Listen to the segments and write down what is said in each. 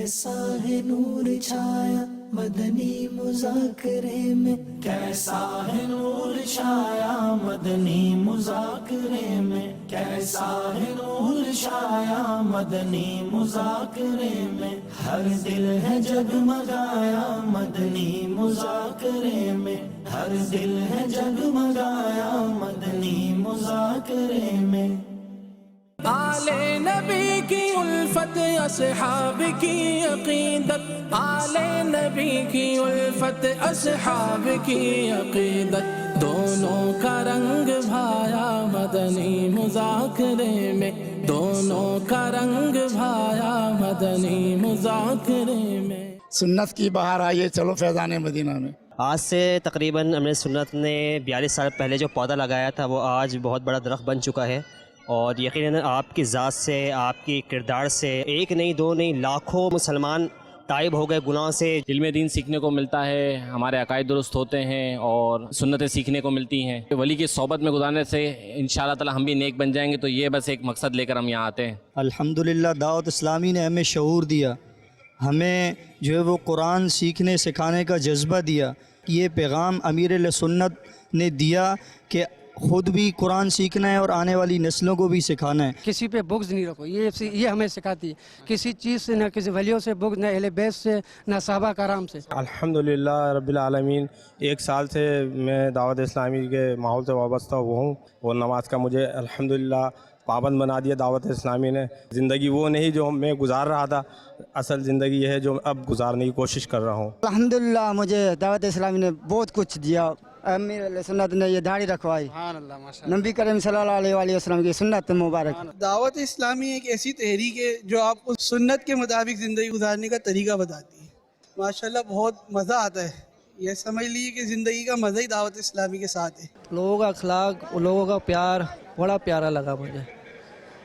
کیسا ہے نور چھایا مدنی مذاکرے میں، کیسا ہے نور چھایا مدنی مذاکرے میں، کیسا ہے نور چھایا مدنی مذاکرے میں، ہر دل ہے جگمگایا مدنی مذاکرے میں، ہر دل ہے جگمگایا مدنی مذاکرے میں۔ آل نبی کی الفت، اصحاب کی عقیدت، آل نبی کی الفت، اصحاب کی عقیدت، دونوں کا رنگ بھایا مدنی مذاکرے میں، دونوں کا رنگ بھایا مدنی مذاکرے میں۔ سنت کی بہار آئیے، چلو فیضان مدینہ میں۔ آج سے تقریباً امیر سنت نے 42 سال پہلے جو پودا لگایا تھا وہ آج بہت بڑا درخت بن چکا ہے، اور یقیناً آپ کی ذات سے، آپ کی کردار سے ایک نہیں دو نہیں لاکھوں مسلمان تائب ہو گئے گناہ سے۔ علم دین سیکھنے کو ملتا ہے، ہمارے عقائد درست ہوتے ہیں اور سنتیں سیکھنے کو ملتی ہیں۔ ولی کی صحبت میں گزارنے سے انشاءاللہ تعالی ہم بھی نیک بن جائیں گے، تو یہ بس ایک مقصد لے کر ہم یہاں آتے ہیں۔ الحمدللہ دعوت اسلامی نے ہمیں شعور دیا، ہمیں جو ہے وہ قرآن سیکھنے سکھانے کا جذبہ دیا۔ یہ پیغام امیر اہل سنت نے دیا کہ خود بھی قرآن سیکھنا ہے اور آنے والی نسلوں کو بھی سکھانا ہے۔ کسی پہ بغض نہیں رکھو، یہ ہمیں سکھاتی ہے، کسی چیز سے، نہ کسی ولیوں سے بغض، نہ اہل بیت سے، نہ صحابہ کرام سے۔ الحمدللہ رب العالمین، 1 سال سے میں دعوت اسلامی کے ماحول سے وابستہ ہوا ہوں، اور نماز کا مجھے الحمدللہ پابند بنا دیا دعوت اسلامی نے۔ زندگی وہ نہیں جو میں گزار رہا تھا، اصل زندگی یہ ہے جو اب گزارنے کی کوشش کر رہا ہوں۔ الحمدللہ مجھے دعوت اسلامی نے بہت کچھ دیا۔ امیر علیہ سنت نے یہ داڑھی رکھوائی، نبی کریم صلی اللہ علیہ وآلہ وسلم کی سنت مبارک۔ دعوت اسلامی ایک ایسی تحریک ہے جو آپ کو سنت کے مطابق زندگی گزارنے کا طریقہ بتاتی ہے۔ ماشاءاللہ بہت مزہ آتا ہے، یہ سمجھ لیجیے کہ زندگی کا مزہ ہی دعوت اسلامی کے ساتھ ہے۔ لوگوں کا اخلاق، لوگوں کا پیار بڑا پیارا لگا مجھے،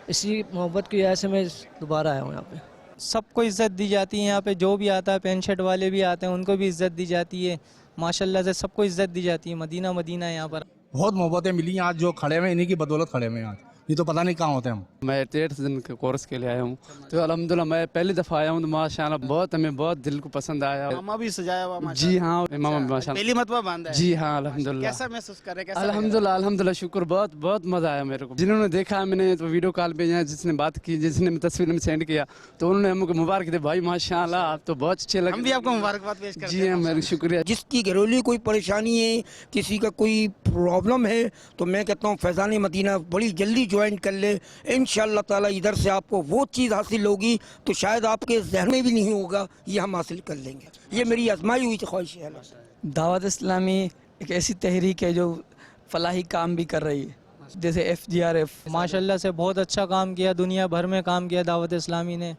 اسی محبت کی وجہ سے میں دوبارہ آیا ہوں یہاں پہ۔ سب کو عزت دی جاتی ہے یہاں پہ، جو بھی آتا ہے پینٹ شرٹ والے بھی آتے ہیں ان کو بھی عزت دی جاتی ہے، ماشاءاللہ سے سب کو عزت دی جاتی ہے۔ مدینہ مدینہ ہے یہاں پر۔ بہت محبتیں ملی ہیں آج، جو کھڑے ہوئے انہی کی بدولت کھڑے ہوئے ہیں آج، یہ تو پتہ نہیں کہاں ہوتے ہم۔ میں 13 دن کے کورس کے لیے آیا ہوں، تو الحمدللہ میں پہلی دفعہ آیا ہوں، تو ماشاءاللہ بہت ہمیں بہت دل کو پسند آیا۔ امامہ بھی سجایا ہوا ماشاءاللہ۔ جی ہاں امامہ ماشاءاللہ پہلی مرتبہ باندھا ہے؟ جی ہاں الحمدللہ۔ کیسا محسوس کر رہے ہیں؟ الحمدللہ شکر، بہت مزہ آیا میرے کو۔ جنہوں نے دیکھا میں نے تو ویڈیو کال پہ یہاں جس نے بات کی، جس نے تصویر میں سینڈ کیا، تو انہوں نے ہم کو مبارک دے بھائی ماشاءاللہ آپ تو بہت اچھے لگے۔ ہم بھی آپ کو مبارکباد پیش کرتے ہیں۔ جی ہاں میرا شکریہ۔ جس کی گھریلو کوئی پریشانی ہے، کسی کا کوئی پرابلم ہے، تو میں کہتا ہوں فیضان مدینہ بڑی جلدی جوائن کر لے، انشاءاللہ تعالی ادھر سے آپ کو وہ چیز حاصل ہوگی تو شاید آپ کے ذہن میں بھی نہیں ہوگا، یہ ہم حاصل کر لیں گے۔ یہ میری آزمائی ہوئی خواہش ہے۔ دعوت اسلامی ایک ایسی تحریک ہے جو فلاحی کام بھی کر رہی ہے، جیسے FGRF ماشاءاللہ سے بہت اچھا کام کیا، دنیا بھر میں کام کیا دعوت اسلامی نے،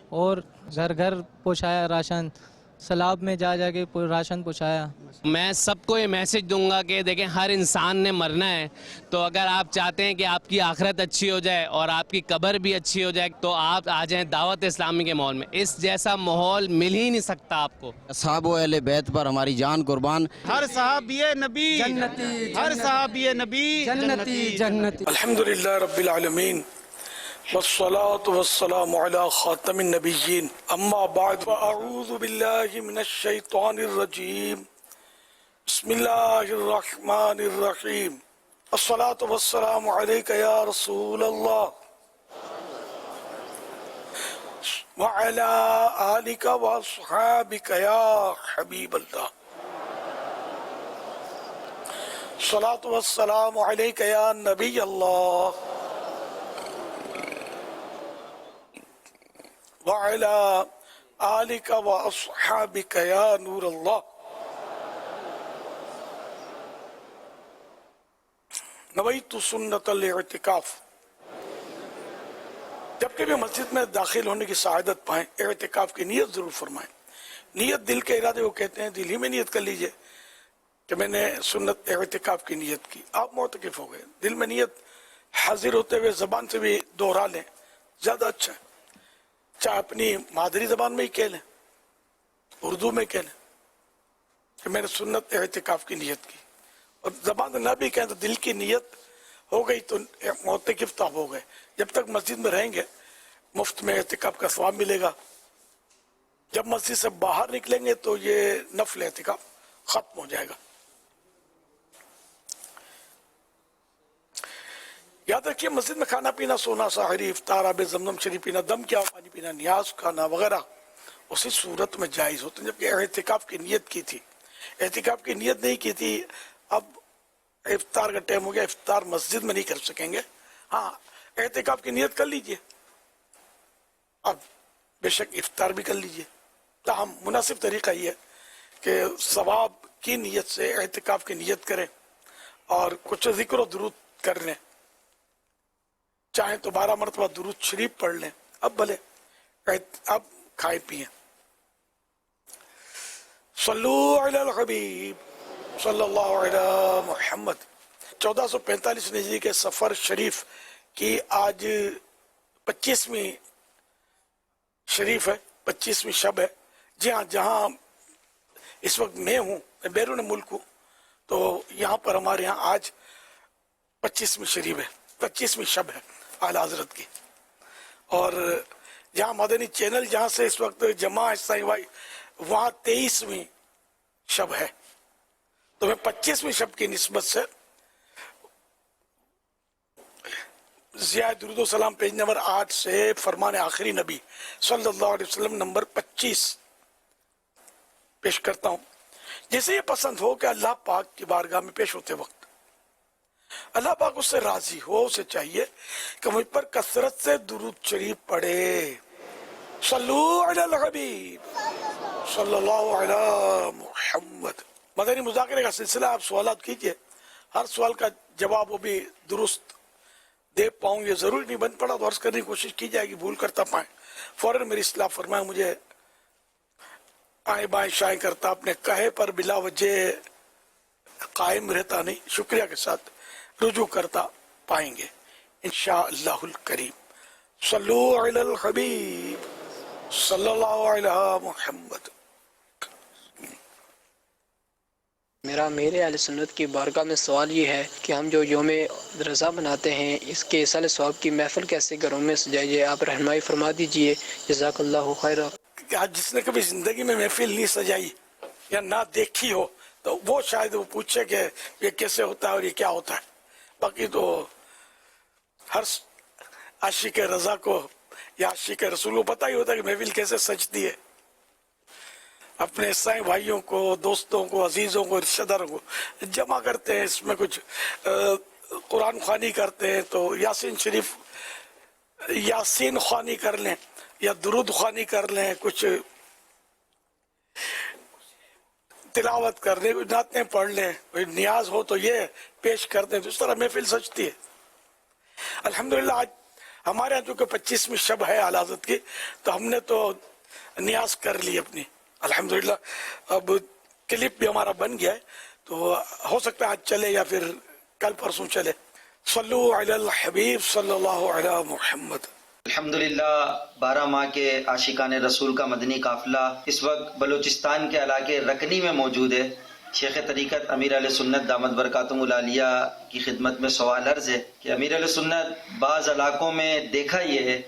اور گھر گھر پہنچایا راشن، سیلاب میں جا کے راشن پہنچایا۔ میں سب کو یہ میسج دوں گا کہ دیکھیں ہر انسان نے مرنا ہے، تو اگر آپ چاہتے ہیں کہ آپ کی آخرت اچھی ہو جائے اور آپ کی قبر بھی اچھی ہو جائے تو آپ آ جائیں دعوت اسلامی کے ماحول میں۔ اس جیسا ماحول مل ہی نہیں سکتا آپ کو۔ اصحاب و اہل بیت پر ہماری جان قربان۔ ہر صحابی نبی جنتی، ہر صحابی نبی جنتی جنتی۔ الحمدللہ رب العالمین، والصلاة والسلام على خاتم النبیین، اما بعد فاعوذ باللہ من الشیطان الرجیم، بسم اللہ الرحمن الرحیم، الصلاة والسلام علیک یا رسول اللہ وعلى آلک واصحابک یا حبیب اللہ، الصلاة والسلام علیک یا نبی اللہ وعلى آلك وأصحابك يا نور الله۔ نویت سنت الاعتکاف، جب کہ بھی مسجد میں داخل ہونے کی سعادت پائیں، اعتکاف کی نیت ضرور فرمائیں۔ نیت دل کے ارادے کو کہتے ہیں، دل ہی میں نیت کر لیجئے کہ میں نے سنت اعتکاف کی نیت کی، آپ معتکف ہو گئے۔ دل میں نیت حاضر ہوتے ہوئے زبان سے بھی دوہرا لیں، زیادہ اچھا ہے، چاہے اپنی مادری زبان میں ہی کہہ لیں، اردو میں کہہ لیں کہ میں نے سنت اعتکاف کی نیت کی، اور زبان سے نہ بھی کہیں تو دل کی نیت ہو گئی تو معتکف تو ہو گئے۔ جب تک مسجد میں رہیں گے مفت میں اعتکاف کا ثواب ملے گا، جب مسجد سے باہر نکلیں گے تو یہ نفل اعتکاف ختم ہو جائے گا. یاد رکھیے مسجد میں کھانا پینا، سونا، سحری، افطار، آب زمزم شریف پینا، دم کیا پانی پینا، نیاز کھانا وغیرہ اسی صورت میں جائز ہوتے ہیں جبکہ اعتکاف کی نیت کی تھی. اعتکاف کی نیت نہیں کی تھی، اب افطار کا ٹائم ہو گیا، افطار مسجد میں نہیں کر سکیں گے. ہاں اعتکاف کی نیت کر لیجئے، اب بے شک افطار بھی کر لیجئے. تاہم مناسب طریقہ یہ ہے کہ ثواب کی نیت سے اعتکاف کی نیت کریں اور کچھ ذکر و درود کر لیں، چاہیں تو 12 مرتبہ درود شریف پڑھ لیں. اب بھلے اب کھائے پیئیں. صلو علی الحبیب صلی اللہ علی محمد. 1445 ہجری کے سفر شریف کی آج 25ویں شریف ہے، 25ویں شب ہے. جی ہاں، جہاں اس وقت میں ہوں، میں بیرون ملک ہوں، تو یہاں پر ہمارے یہاں آج 25ویں شریف ہے، 25ویں شب ہے اعلیٰ حضرت کی. اور جہاں مدنی چینل جہاں سے اس وقت جمع ہے وہاں 23ویں شب ہے. تو میں 25ویں شب کی نسبت سے ضیاء درود و سلام پیج نمبر 8 سے فرمان آخری نبی صلی اللہ علیہ وسلم نمبر 25 پیش کرتا ہوں. جسے یہ پسند ہو کہ اللہ پاک کی بارگاہ میں پیش ہوتے وقت اللہ پاک اس سے راضی ہو، اسے چاہیے کہ مجھ پر کثرت سے درود شریف پڑھے. صلو علی الحبیب صلی اللہ علی محمد. مدنی مذاکرے کا سلسلہ، آپ سوالات کیجئے، ہر سوال کا جواب وہ بھی درست دے پاؤں. یہ ضروری نہیں بن پڑا تو عرض کرنے کی کوشش کی جائے گی، بھول کرتا پائیں فوراً میری اصلاح فرمائیں. مجھے آئیں بائیں شائیں کرتا، اپنے کہے پر بلا وجہ قائم رہتا نہیں، شکریہ کے ساتھ رجوع کرتا پائیں گے انشاءاللہ الکریم. صلو علی الحبیب صلی اللہ علی محمد. میرے اہل سنت کی بارگاہ میں سوال یہ ہے کہ ہم جو یوم رضا مناتے ہیں، اس کے ایصال ثواب کی محفل کیسے گھروں میں سجائیے؟ آپ رہنمائی فرما دیجئے، جزاک اللہ خیر. جس نے کبھی زندگی میں محفل نہیں سجائی یا نہ دیکھی ہو تو وہ شاید وہ پوچھے کہ یہ کیسے ہوتا ہے اور یہ کیا ہوتا ہے. باقی تو ہر عاشق رضا کو یا عاشق رسول کو پتہ ہی ہوتا ہے کہ محفل کیسے سجتی ہے. اپنے عیسائی بھائیوں کو، دوستوں کو، عزیزوں کو، رشتہ داروں کو جمع کرتے ہیں، اس میں کچھ قرآن خوانی کرتے ہیں تو یاسین شریف یاسین خوانی کر لیں یا درود خوانی کر لیں، کچھ تلاوت کر لیں، کچھ نعتیں پڑھ لیں، کوئی نیاز ہو تو یہ پیش کر دیں. تو اس طرح محفل سجتی ہے. الحمدللہ آج ہمارے یہاں چونکہ 25ویں شب ہے اعلیٰ حضرت کی، تو ہم نے تو نیاز کر لی اپنی الحمدللہ. اب کلپ بھی ہمارا بن گیا ہے تو ہو سکتا ہے آج چلے یا پھر کل پرسوں چلے. صلو علی الحبیب صلی اللہ علی محمد. الحمدللہ 12 ماہ کے عاشقان رسول کا مدنی قافلہ اس وقت بلوچستان کے علاقے رکنی میں موجود ہے. شیخ طریقت امیر اہل سنت دامت برکاتہم العالیہ کی خدمت میں سوال عرض ہے کہ امیر اہل سنت بعض علاقوں میں دیکھا یہ ہے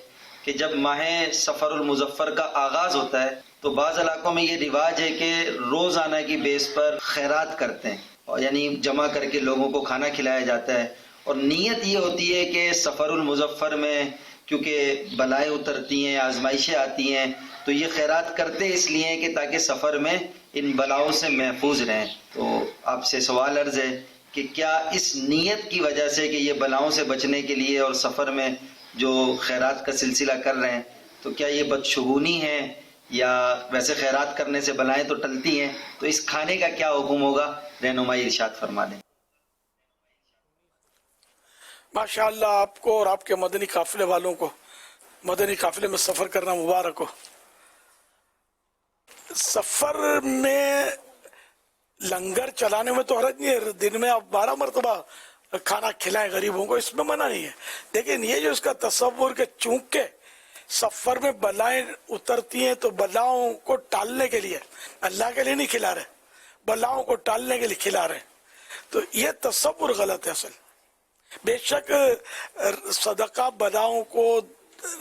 کہ جب ماہ سفر المظفر کا آغاز ہوتا ہے تو بعض علاقوں میں یہ رواج ہے کہ روزانہ کی بیس پر خیرات کرتے ہیں، اور یعنی جمع کر کے لوگوں کو کھانا کھلایا جاتا ہے. اور نیت یہ ہوتی ہے کہ سفر المظفر میں کیونکہ بلائیں اترتی ہیں، آزمائشیں آتی ہیں، تو یہ خیرات کرتے اس لیے ہیں کہ تاکہ سفر میں ان بلاؤں سے محفوظ رہیں. تو آپ سے سوال عرض ہے کہ کیا اس نیت کی وجہ سے کہ یہ بلاؤں سے بچنے کے لیے اور سفر میں جو خیرات کا سلسلہ کر رہے ہیں، تو کیا یہ بدشگونی ہے یا ویسے خیرات کرنے سے بلائیں تو ٹلتی ہیں؟ تو اس کھانے کا کیا حکم ہوگا؟ رہنمائی ارشاد فرما دیں. ماشاءاللہ آپ کو اور آپ کے مدنی قافلے والوں کو مدنی قافلے میں سفر کرنا مبارک ہو. سفر میں لنگر چلانے میں تو حرج نہیں ہے، دن میں آپ 12 مرتبہ کھانا کھلائیں غریبوں کو، اس میں منع نہیں ہے. لیکن یہ جو اس کا تصور کہ چونکہ سفر میں بلائیں اترتی ہیں تو بلاؤں کو ٹالنے کے لیے، اللہ کے لیے نہیں کھلا رہے، بلاؤں کو ٹالنے کے لیے کھلا رہے ہیں، تو یہ تصور غلط ہے. اصل بے شک صدقہ بلاؤں کو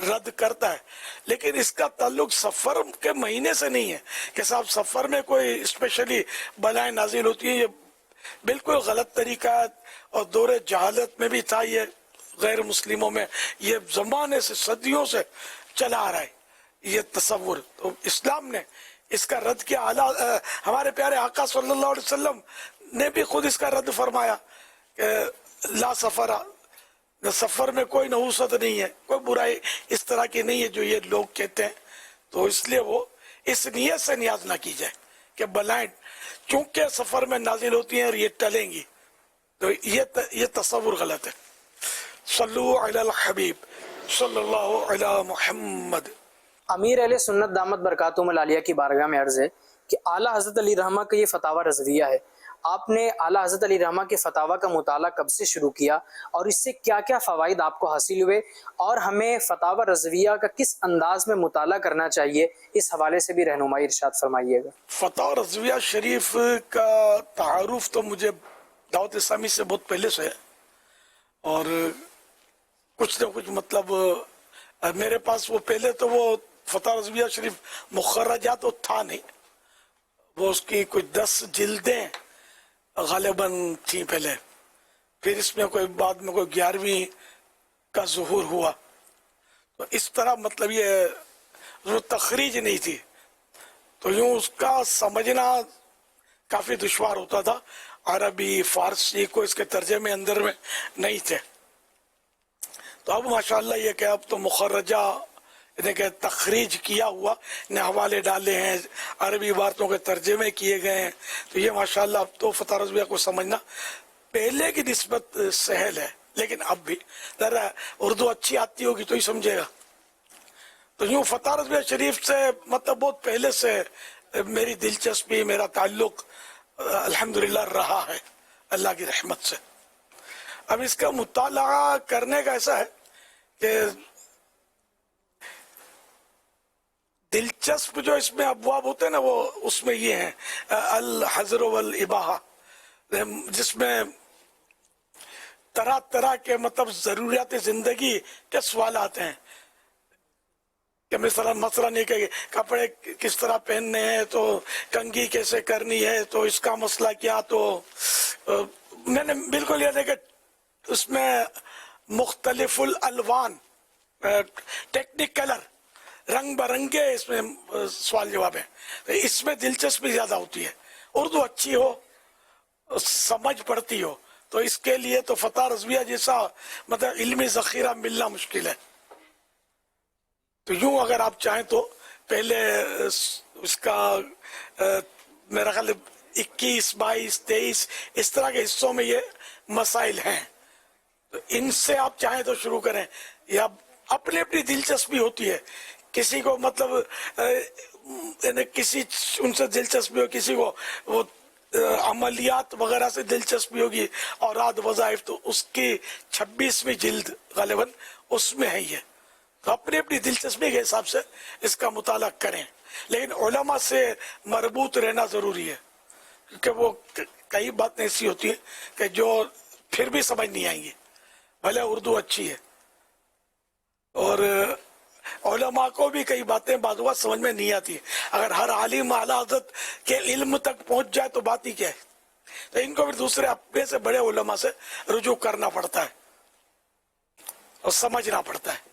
رد کرتا ہے، لیکن اس کا تعلق سفر کے مہینے سے نہیں ہے کہ صاحب سفر میں کوئی اسپیشلی بلائیں نازل ہوتی ہیں. یہ بالکل غلط طریقہ ہے اور دور جہالت میں بھی تھا. یہ غیر مسلموں میں یہ زمانے سے صدیوں سے چلا آ رہا ہے یہ تصور. تو اسلام نے اس کا رد کیا. ہمارے پیارے آقا صلی اللہ علیہ وسلم نے بھی خود اس کا رد فرمایا کہ لا سفر، سفر میں کوئی نحوست نہیں ہے، کوئی برائی اس طرح کی نہیں ہے جو یہ لوگ کہتے ہیں. تو اس لیے وہ اس نیت سے نیاز نہ کی جائے کہ بلائیں چونکہ سفر میں نازل ہوتی ہیں اور یہ ٹلیں گی. تو یہ تصور غلط ہے. صلو علی الحبیب صلی اللہ علی محمد. امیر اہل سنت دامت برکاتہم العالیہ کی بارگاہ میں عرض ہے کہ اعلیٰ حضرت علی رحمہ کا یہ فتاوی رضویہ ہے. آپ نے اعلیٰ حضرت علی رحمہ کے فتاوی کا مطالعہ کب سے شروع کیا اور اس سے کیا کیا فوائد آپ کو حاصل ہوئے، اور ہمیں فتاوی رضویہ کا کس انداز میں مطالعہ کرنا چاہیے، اس حوالے سے بھی رہنمائی ارشاد فرمائیے گا. فتاوی رضویہ شریف کا تعارف تو مجھے دعوت اسلامی سے بہت پہلے سے ہے، اور کچھ نہ کچھ مطلب میرے پاس وہ پہلے تو وہ فتاوی رضویہ شریف مخرجات تو تھا نہیں، وہ اس کی کچھ 10 جلدیں غالباً تھیں پہلے. پھر اس میں کوئی بعد میں کوئی 11ویں کا ظہور ہوا. تو اس طرح مطلب یہ تخریج نہیں تھی، تو یوں اس کا سمجھنا کافی دشوار ہوتا تھا. عربی فارسی کو اس کے ترجمے اندر میں نہیں تھے. تو اب ماشاءاللہ یہ کہ اب تو مخرجہ یعنی کہ تخریج کیا ہوا نے حوالے ڈالے ہیں، عربی عبارتوں کے ترجمے کیے گئے ہیں. تو یہ ماشاءاللہ اب تو فتاوی رضویہ کو سمجھنا پہلے کی نسبت سہل ہے، لیکن اب بھی ذرا اردو اچھی آتی ہوگی تو ہی سمجھے گا. تو یوں فتاوی رضویہ شریف سے مطلب بہت پہلے سے میری دلچسپی، میرا تعلق الحمدللہ رہا ہے اللہ کی رحمت سے. اب اس کا مطالعہ کرنے کا ایسا ہے کہ دلچسپ جو اس میں ابواب ہوتے ہیں نا، وہ اس میں یہ ہیں الحظر والاباحہ، جس میں طرح طرح کے مطلب ضروریات زندگی کے سوالات ہیں کہ مثلا نہیں کہ کپڑے کس طرح پہننے ہیں، تو کنگھی کیسے کرنی ہے، تو اس کا مسئلہ کیا. تو میں نے بالکل یہ کہ اس میں مختلف الالوان ٹیکنیک کلر رنگ برنگے اس میں سوال جواب ہیں. اس میں دلچسپی زیادہ ہوتی ہے. اردو اچھی ہو، سمجھ پڑتی ہو، تو اس کے لیے تو فتاوی رضویہ جیسا مطلب علمی ذخیرہ ملنا مشکل ہے. تو یوں اگر آپ چاہیں تو پہلے اس کا میرا خیال 21، 22، 23 اس طرح کے حصوں میں یہ مسائل ہیں. تو ان سے آپ چاہیں تو شروع کریں، یا اپنی اپنی دلچسپی ہوتی ہے. کسی کو مطلب کسی ان سے دلچسپی ہو، کسی کو وہ عملیات وغیرہ سے دلچسپی ہوگی، اوراد وظائف، تو اس کی 26ویں جلد غالباً اس میں ہے یہ. تو اپنی اپنی دلچسپی کے حساب سے اس کا مطالعہ کریں، لیکن علماء سے مربوط رہنا ضروری ہے، کیونکہ وہ کئی باتیں ایسی ہوتی ہیں کہ جو پھر بھی سمجھ نہیں آئیں گی بھلے اردو اچھی ہے. اور علماء کو بھی کئی باتیں بعض اوقات سمجھ میں نہیں آتی. اگر ہر عالم اعلیٰ حضرت کے علم تک پہنچ جائے تو بات ہی کیا ہے. تو ان کو بھی دوسرے اپنے سے بڑے علماء سے رجوع کرنا پڑتا ہے اور سمجھنا پڑتا ہے.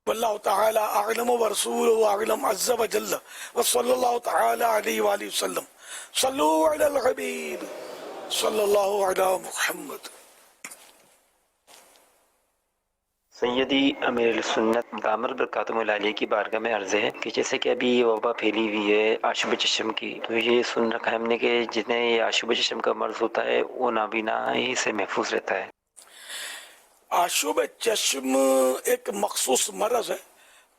واللہ تعالی اعلم ورسولہ اعلم عز وجل وصلی اللہ تعالی علیہ وآلہ وسلم. صلو علی الحبیب صلی اللہ علی محمد. سیدی امیر سنت دامت برکاتہم العالیہ کی بارگاہ میں عرض ہے کہ جیسے کہ ابھی یہ وبا پھیلی ہوئی ہے آشوب چشم کی، تو یہ سن رکھا ہے ہم نے کہ جتنے یہ آشوب چشم کا مرض ہوتا ہے وہ نابینا ہی سے محفوظ رہتا ہے. آشوب چشم ایک مخصوص مرض ہے.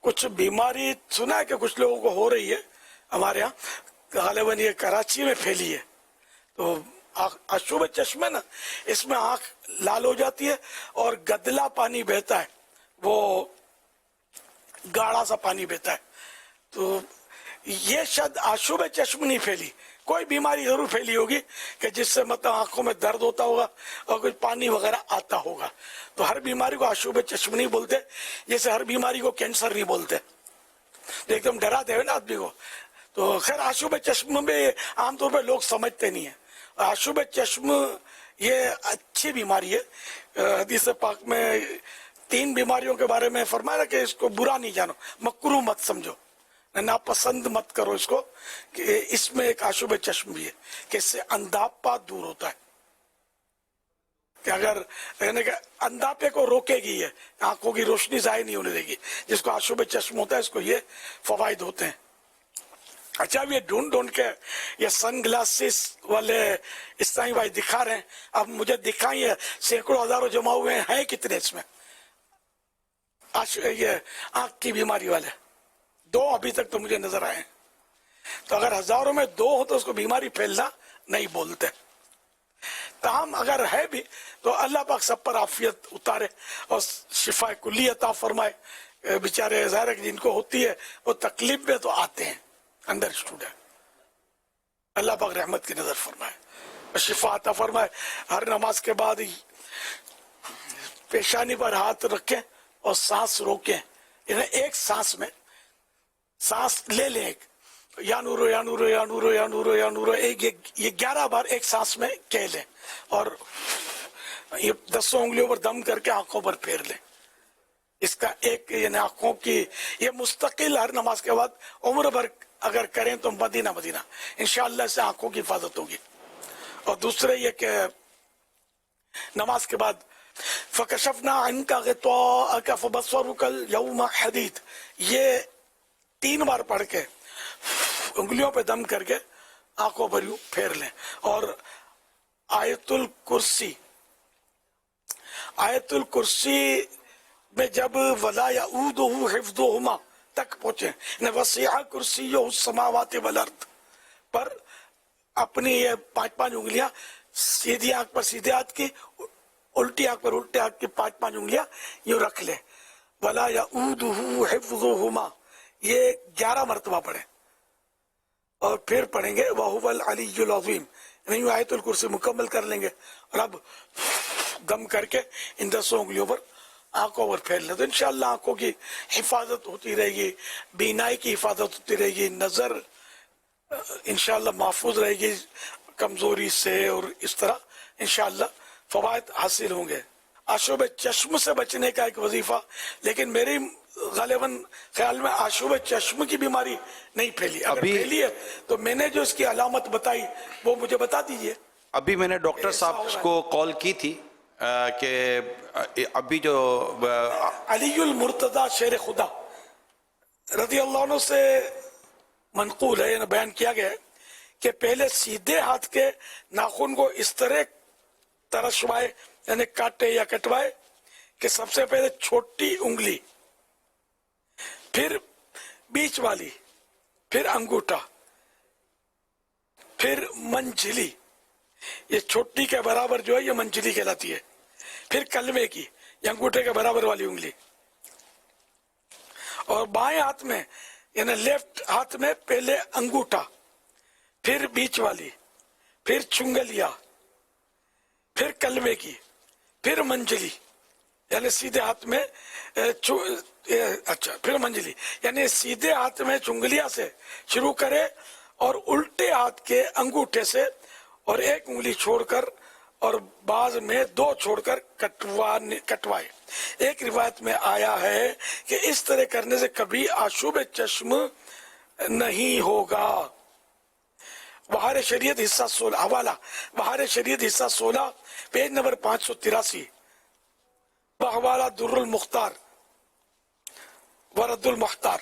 کچھ بیماری سنا ہے کہ کچھ لوگوں کو ہو رہی ہے ہمارے ہاں، غالباً یہ کراچی میں پھیلی ہے. تو آشوب چشم ہے نا، اس میں آنکھ لال ہو جاتی ہے اور گدلا پانی بہتا ہے، وہ گاڑھا سا پانی بہتا ہے. تو یہ شاید آشوب چشم نہیں پھیلی، कोई बीमारी जरूर फैली होगी कि जिससे मतलब आंखों में दर्द होता होगा और कुछ पानी वगैरह आता होगा। तो हर बीमारी को आशूब चश्म नहीं बोलते, जैसे हर बीमारी को कैंसर नहीं बोलते, तो एकदम डरा दे ना आदमी को। तो खैर आशूब चश्म में आमतौर पर लोग समझते नहीं है। आशूब चश्म ये अच्छी बीमारी है। हदीस पाक में 3 बीमारियों के बारे में फरमाया कि इसको बुरा नहीं जानो, मकरू मत समझो, नापसंद मत करो इसको, कि इसमें एक आशूब चश्म भी है कि इससे अंधापा दूर होता है, कि अगर यानी कि अंधापे को रोकेगी, ये आंखों की रोशनी जाहिर नहीं होने देगी। जिसको आशूब चश्म होता है इसको ये फवाइद होते हैं। अच्छा, अब ये ढूंढ के ये सन ग्लासेस वाले इस्लामी भाई दिखा रहे हैं। अब मुझे दिखाइए, सैकड़ों हजारों जमा हुए हैं कितने इसमें ये आंख की बीमारी वाले? 2 अभी तक तो मुझे नजर आए। तो अगर हजारों में 2 हो तो उसको बीमारी फैलना नहीं बोलते। ताहम अगर है भी तो अल्लाह पाक सब पर आफियत उतारे और शिफा कुल्ली अता फरमाए। बेचारे ज़ाहिर है जिनको होती है वो तकलीफ में तो आते हैं, अंदर स्टूडेंट, अल्लाह पाक रहमत की नजर फरमाए और शिफा अता फरमाए। हर नमाज के बाद ही पेशानी पर हाथ रखें और सांस रोकें, यानी एक सांस में सांस ले लें, या नूरो या नूरो या नूरो या नूरो या नूरो, ये 11 बार एक सांस में कह लें और ये 10 उंगलियों पर दम करके आंखों पर फेर लें। इसका एक यानी आंखों की ये मुस्तकिल हर नमाज के बाद उम्र भर अगर करें तो मदीना मदीना इंशाअल्लाह से आंखों की हिफाजत होगी। और दूसरे ये कि नमाज के बाद फकशफना अन्का गिताअका फबसरुकल यौमा हदीद, ये 3 बार पढ़ के उंगलियों पे दम करके आंखों पर यूं फेर लें। और आयतुल कुर्सी में जब वला यऊदुहु हिफ्जुहुमा तक पहुंचे, न वसिअ कुर्सियुहु समावाति वल अर्द पर अपनी ये 5-5 उंगलियां सीधी आंख पर सीधे हाथ की, उल्टी आंख पर उल्टे हाथ की 5-5 उंगलियां यूं रख ले। वला यऊदुहु हिफ्जुहुमा, ये 11 मरतबा पढ़े और फिर पढ़ेंगे वहुवल अलियुल अज़ीम, नहीं आयतुल कुर्सी मुकम्मल कर लेंगे। और अब दम करके इन 10 उंगलियों पर आंखों पर फेर ले तो इंशाअल्लाह आंखों की हिफाजत होती रहेगी, बीनाई की हिफाजत होती रहेगी, नजर इंशाअल्लाह महफूज रहेगी कमजोरी से, और इस तरह इंशाअल्लाह फवायद हासिल होंगे। आशूब चश्म से बचने का एक वजीफा, लेकिन मेरी गालिबन ख्याल में आशूब चश्म की बीमारी नहीं फैली। अगर फैली है तो मैंने जो इसकी अलामत बताई वो मुझे बता दीजिए। अभी मैंने डॉक्टर साहब को कॉल की थी कि अभी जो अलीयुल मुर्तजा शेर खुदा रज़ी अल्लाह अन्हु से मनकूल है, बयान किया गया है कि पहले सीधे हाथ के नाखून को इस तरह तरशवाए यानी काटे या कटवाए कि सबसे पहले छोटी उंगली, फिर बीच वाली, फिर अंगूठा, फिर मंझली, ये छोटी के बराबर जो है ये मंझली कहलाती है, फिर कलमे की ये अंगूठे के बराबर वाली उंगली, और बाएं हाथ में यानी लेफ्ट हाथ में पहले अंगूठा, फिर बीच वाली, फिर चुंगलिया, फिर कलमे की, फिर मंझली यानी सीधे हाथ में फिर मंझली यानी सीधे हाथ में चुंगलिया से शुरू करे और उल्टे हाथ के अंगूठे से और एक उंगली छोड़कर और बाज में 2 छोड़कर कटवाए। एक रिवायत में आया है कि इस तरह करने से कभी आशूब चश्म नहीं होगा। बहार शरीयत हिस्सा 16 हवाला बहार शरीयत हिस्सा 16 पेज नंबर 583 हवाला दुर्रुल मुख्तार वरदुल मुख्तार।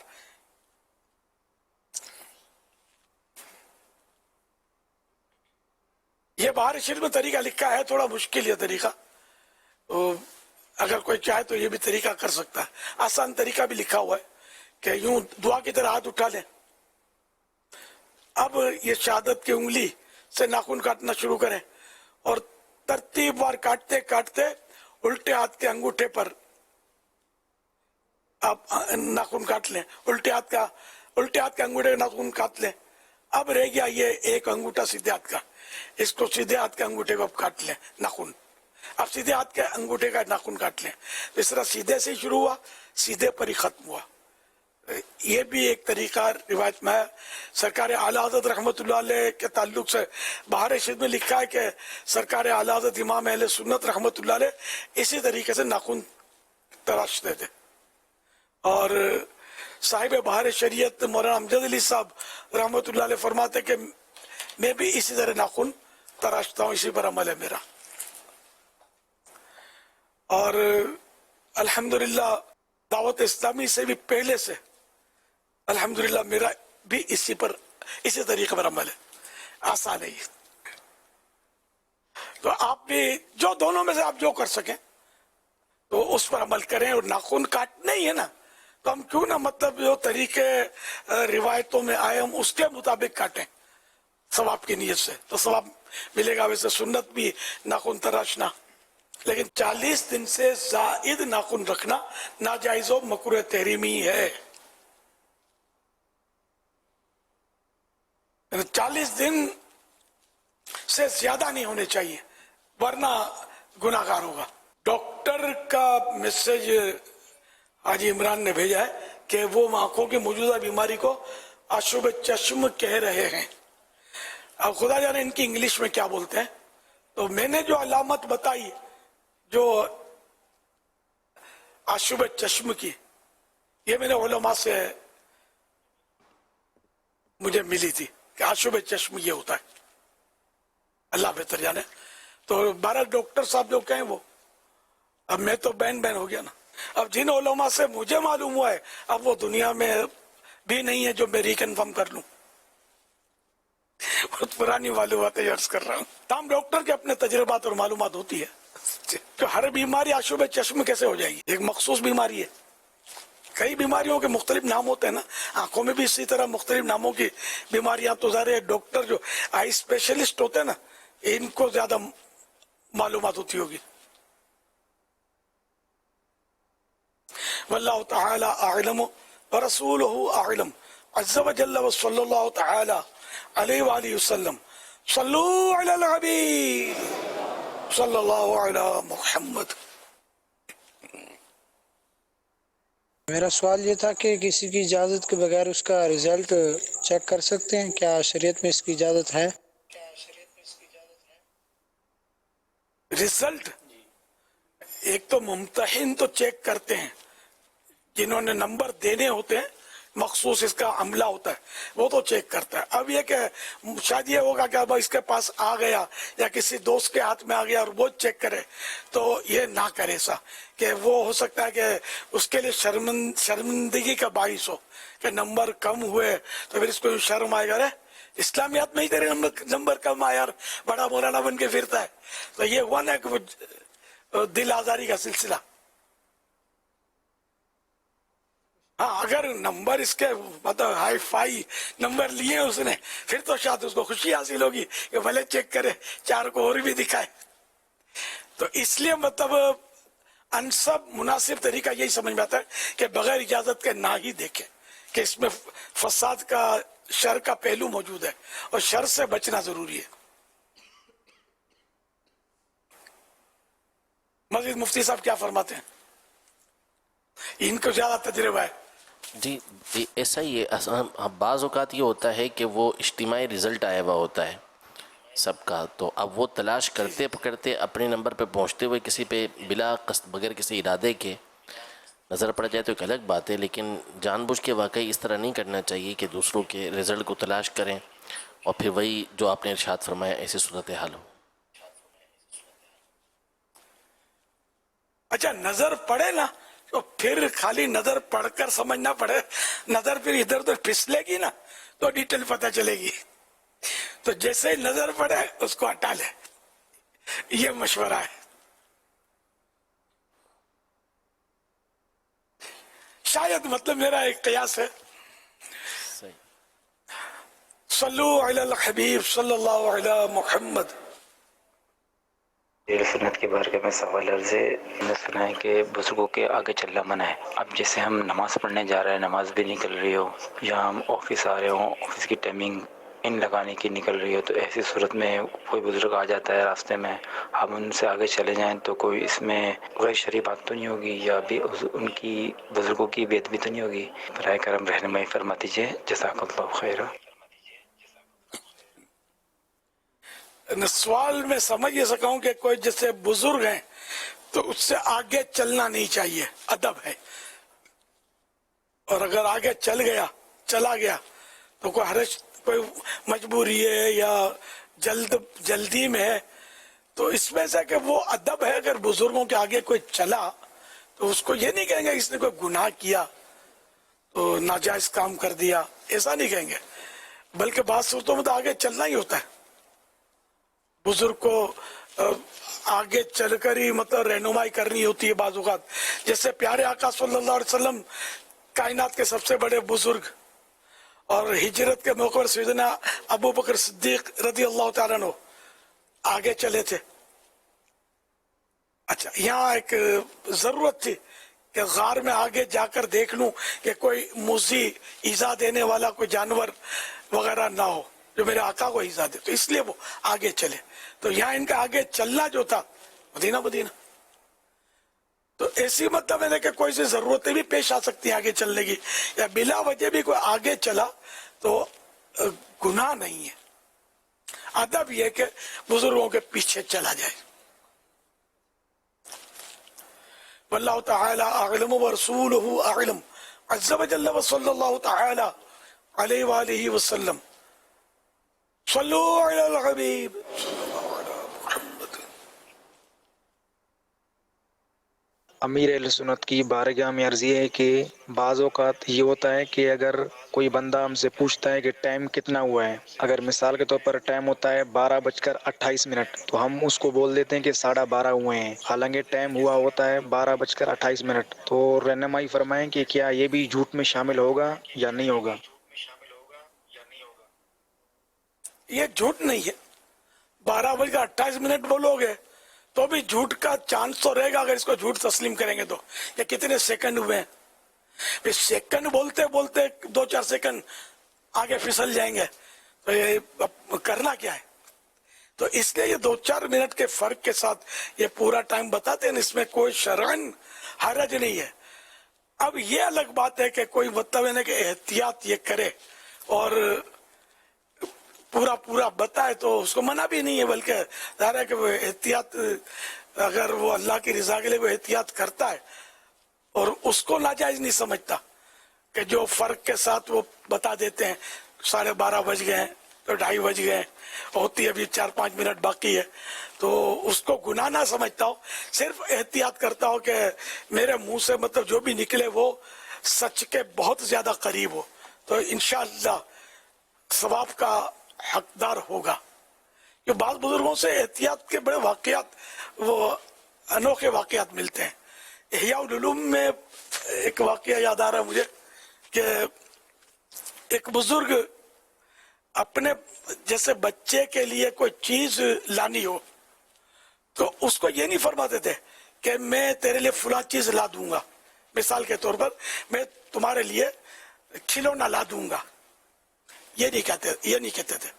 ये बहार शरीफ में तरीका लिखा है, थोड़ा मुश्किल है तरीका, तो अगर कोई चाहे तो ये भी तरीका कर सकता है। आसान तरीका भी लिखा हुआ है कि यूं दुआ की तरह हाथ उठा लें, अब ये शहादत की उंगली से नाखून काटना शुरू करें और तरतीब बार काटते काटते उल्टे हाथ के अंगूठे पर आप नाखून काट लें, उल्टे हाथ के अंगूठे नाखून काट लें अब रह गया ये एक अंगूठा सीधे हाथ का, इसको सीधे हाथ के अंगूठे को अब काट लें नाखून, अब सीधे हाथ के अंगूठे का नाखून काट लें। तो इस तरह सीधे से शुरू हुआ, सीधे पर ही खत्म हुआ। ये भी एक तरीका रिवायत में है। सरकार आला हज़रत रहमतुल्लाह अलैह के ताल्लुक से बहार रशीद में लिखा है कि सरकार आला हज़रत इमाम अहले सुन्नत रहमतुल्लाह अलैह इसी तरीके से नाखून तराशते थे। और साहिब बहार शरीयत मौलाना अमजद अली साहब रहमतुल्लाह अलैह फरमाते कि मैं भी इसी तरह नाखून तराशता हूँ, इसी पर अमल है मेरा। और अल्हम्दुलिल्लाह दावत इस्लामी से भी पहले से अल्हम्दुलिल्लाह मेरा भी इसी तरीके पर अमल है, आसान है ये। तो आप भी जो दोनों में से आप जो कर सकें तो उस पर अमल करें। और नाखून काटने ही है ना, तो हम क्यों ना मतलब जो तरीके रिवायतों में आए हम उसके मुताबिक काटें सवाब की नीयत से, तो सवाब मिलेगा। वैसे सुन्नत भी नाखून तराशना, लेकिन 40 दिन से जायद नाखून रखना नाजायज व मकरूह तहरीमी है। 40 दिन से ज्यादा नहीं होने चाहिए, वरना गुनाहगार होगा। डॉक्टर का मैसेज हाजी इमरान ने भेजा है कि वो आंखों की मौजूदा बीमारी को आशुब चश्म कह रहे हैं। अब खुदा जाने इनकी इंग्लिश में क्या बोलते हैं। तो मैंने जो अलामत बताई जो आशुब चश्म की, ये मेरे उलमा से मुझे मिली थी कि आशुब चश्म ये होता है, अल्लाह बेहतर जाने। तो 12 डॉक्टर साहब जो कहें वो, अब मैं तो बैन हो गया ना। अब जिन उलमा से मुझे मालूम हुआ है अब वो दुनिया में भी नहीं है जो मैं रिकन्फर्म कर लूं, बहुत पुरानी मालूमात अर्ज कर रहा हूँ। तमाम डॉक्टर के अपने तजुर्बात और मालूमात होती है। तो हर बीमारी आशुब चश्म कैसे हो जाएगी, एक मखसूस बीमारी है। कई बीमारियों के मुख्तलिफ नाम होते हैं ना, आंखों में भी इसी तरह मुख्तलिफ नामों की बीमारियां। तो ज़ाहिर डॉक्टर जो आई स्पेशलिस्ट होते हैं ना, इनको ज्यादा मालूमात होती होगी। वल्लाहु तआला अअलम व रसूलुहु अअलम अज़्ज़ व जल्ल व सल्लल्लाहु तआला अलैहि व आलिहि वसल्लम। सल्लू अलल हबीब सल्लल्लाहु अला मुहम्मद। मेरा सवाल ये था कि किसी की इजाज़त के बगैर उसका रिजल्ट चेक कर सकते हैं, क्या शरीयत में इसकी इजाज़त है? रिजल्ट एक तो मुम्तहिन तो चेक करते हैं, जिन्होंने नंबर देने होते हैं, मखसूस इसका अमला होता है वो तो चेक करता है। अब ये कि शायद ये होगा कि अब इसके पास आ गया या किसी दोस्त के हाथ में आ गया और वो चेक करे, तो ये ना करे ऐसा कि वो हो सकता है कि उसके लिए शर्मिंदगी का बाइस हो कि नंबर कम हुए तो फिर इसको शर्म आएगा, रे इस्लामियात में ही तेरे नंबर कम आया यार, बड़ा मौलाना बन के फिरता है। तो ये हुआ ना कि दिल आजारी का सिलसिला। हाँ, अगर नंबर इसके मतलब हाई फाई नंबर लिए उसने, फिर तो शायद उसको खुशी हासिल होगी कि भले चेक करे, 4 को और भी दिखाए। तो इसलिए मतलब अनसब मुनासिब तरीका यही समझ में आता है कि बगैर इजाजत के ना ही देखे कि इसमें फसाद का, शर का पहलू मौजूद है और शर से बचना जरूरी है। मजीद मुफ्ती साहब क्या फरमाते हैं, इनको ज्यादा तजुर्बा है। जी ऐसा ही है। बाज़ औक़ात ये होता है कि वो इज्तिमाई रिज़ल्ट आया हुआ होता है सबका, तो अब वो तलाश करते पकड़ते अपने नंबर पे पहुंचते हुए किसी पे बिला कस्द बगैर किसी इरादे के नज़र पड़ जाए तो एक अलग बात है, लेकिन जानबूझ के वाकई इस तरह नहीं करना चाहिए कि दूसरों के रिज़ल्ट को तलाश करें और फिर वही जो आपने इरशाद फरमाया ऐसी सूरत हाल हो। अच्छा, नजर पड़े ना तो फिर खाली नजर पढ़कर समझना पड़े, नजर फिर इधर उधर फिसलेगी ना तो डिटेल पता चलेगी। तो जैसे नजर पड़े उसको हटा ले, ये मशवरा है। शायद मतलब मेरा एक कयास है। सल्लू अलल हबीब सल्लल्लाहु अलैहि मुहम्मद। सुन्नत के बारे में सवाल अर्ज़ है। मैंने सुना है कि बुजुर्गों के आगे चलना मना है। अब जैसे हम नमाज़ पढ़ने जा रहे हैं, नमाज भी निकल रही हो, या हम ऑफिस आ रहे हो, ऑफिस की टाइमिंग ان لگانے کی نکل رہی ہو، تو ایسی صورت میں کوئی بزرگ آ جاتا ہے راستے میں، ہم ان سے آگے چلے جائیں تو کوئی اس میں غیر شرعی بات تو نہیں ہوگی، یا بھی ان کی بزرگوں کی بے ادبی تو نہیں ہوگی؟ برائے کرم رہنمائی فرما دیجیے، جزاک اللہ خیر۔ سوال میں سمجھ یہ سکا ہوں کہ کوئی جیسے بزرگ ہیں تو اس سے آگے چلنا نہیں چاہیے، ادب ہے، اور اگر آگے چلا گیا تو کوئی حرج، کوئی مجبوری ہے یا جلدی میں ہے، تو اس میں سے کہ وہ ادب ہے، اگر بزرگوں کے آگے کوئی چلا تو اس کو یہ نہیں کہیں گے اس نے کوئی گناہ کیا تو ناجائز کام کر دیا، ایسا نہیں کہیں گے، بلکہ بعض صورتوں میں تو آگے چلنا ہی ہوتا ہے، بزرگ کو آگے چل کر ہی مطلب رہنمائی کرنی ہوتی ہے بعض اوقات، جیسے پیارے آقا صلی اللہ علیہ وسلم کائنات کے سب سے بڑے بزرگ، اور ہجرت کے موقع پر سیدنا ابو بکر صدیق رضی اللہ تعالیٰ عنہ آگے چلے تھے۔ اچھا، یہاں ایک ضرورت تھی کہ غار میں آگے جا کر دیکھ لوں کہ کوئی مضی ایذا دینے والا کوئی جانور وغیرہ نہ ہو جو میرے آقا کو ایذا دے، تو اس لیے وہ آگے چلے، تو یہاں ان کا آگے چلنا جو تھا مدینہ، تو ایسی مطلب ہے کہ کوئی سی ضرورتیں بھی پیش آ سکتی ہیں آگے چلنے کی، یا بلا وجہ بھی کوئی آگے چلا تو گناہ نہیں ہے، ادب یہ کہ بزرگوں کے پیچھے چلا جائے۔ واللہ تعالی اعلم ورسولہ اعلم عز وجل وصلی اللہ تعالی علیہ وآلہ وسلم۔ صلو علی الحبیب۔ امیر اہل سنت کی بارگاہ میں عرض یہ ہے کہ بعض اوقات یہ ہوتا ہے کہ اگر کوئی بندہ ہم سے پوچھتا ہے کہ ٹائم کتنا ہوا ہے، اگر مثال کے طور پر ٹائم ہوتا ہے 12:28، تو ہم اس کو بول دیتے ہیں کہ 12:30 ہوئے ہیں، حالانکہ ٹائم ہوا ہوتا ہے 12:28۔ تو رہنمائی فرمائیں کہ کیا یہ بھی جھوٹ میں شامل ہوگا یا نہیں ہوگا؟ یہ جھوٹ نہیں ہے، 12:28 بولو گے تو بھی جھوٹ کا چانس تو رہے گا، اگر اس کو جھوٹ تسلیم کریں گے تو۔ یہ کتنے سیکنڈ ہوئے ہیں، پھر سیکنڈ بولتے بولتے 2-4 سیکنڈ آگے پھسل جائیں گے، تو یہ کرنا کیا ہے؟ تو اس لیے یہ 2-4 منٹ کے فرق کے ساتھ یہ پورا ٹائم بتاتے ہیں، اس میں کوئی شرعن حرج نہیں ہے۔ اب یہ الگ بات ہے کہ کوئی مطلب ہے نا کہ احتیاط یہ کرے اور پورا بتائے تو اس کو منع بھی نہیں ہے، بلکہ ظاہر ہے کہ وہ احتیاط، اگر وہ اللہ کی رضا کے لیے وہ احتیاط کرتا ہے اور اس کو ناجائز نہیں سمجھتا کہ جو فرق کے ساتھ وہ بتا دیتے ہیں 12:30 بج گئے ہیں تو 2:30 بج گئے ہیں، ہوتی ابھی 4-5 منٹ باقی ہے، تو اس کو گناہ نہ سمجھتا ہو، صرف احتیاط کرتا ہو کہ میرے منہ سے مطلب جو بھی نکلے وہ سچ کے بہت زیادہ قریب ہو، تو انشاءاللہ ثواب کا حقدار ہوگا۔ کہ بعض بزرگوں سے احتیاط کے بڑے واقعات، وہ انوکھے واقعات ملتے ہیں۔ احیاء العلوم میں ایک واقعہ یاد آ رہا ہے مجھے کہ ایک بزرگ اپنے جیسے بچے کے لیے کوئی چیز لانی ہو تو اس کو یہ نہیں فرماتے تھے کہ میں تیرے لیے فلاں چیز لا دوں گا، مثال کے طور پر میں تمہارے لیے کھلونا لا دوں گا، یہ نہیں کہتے تھے،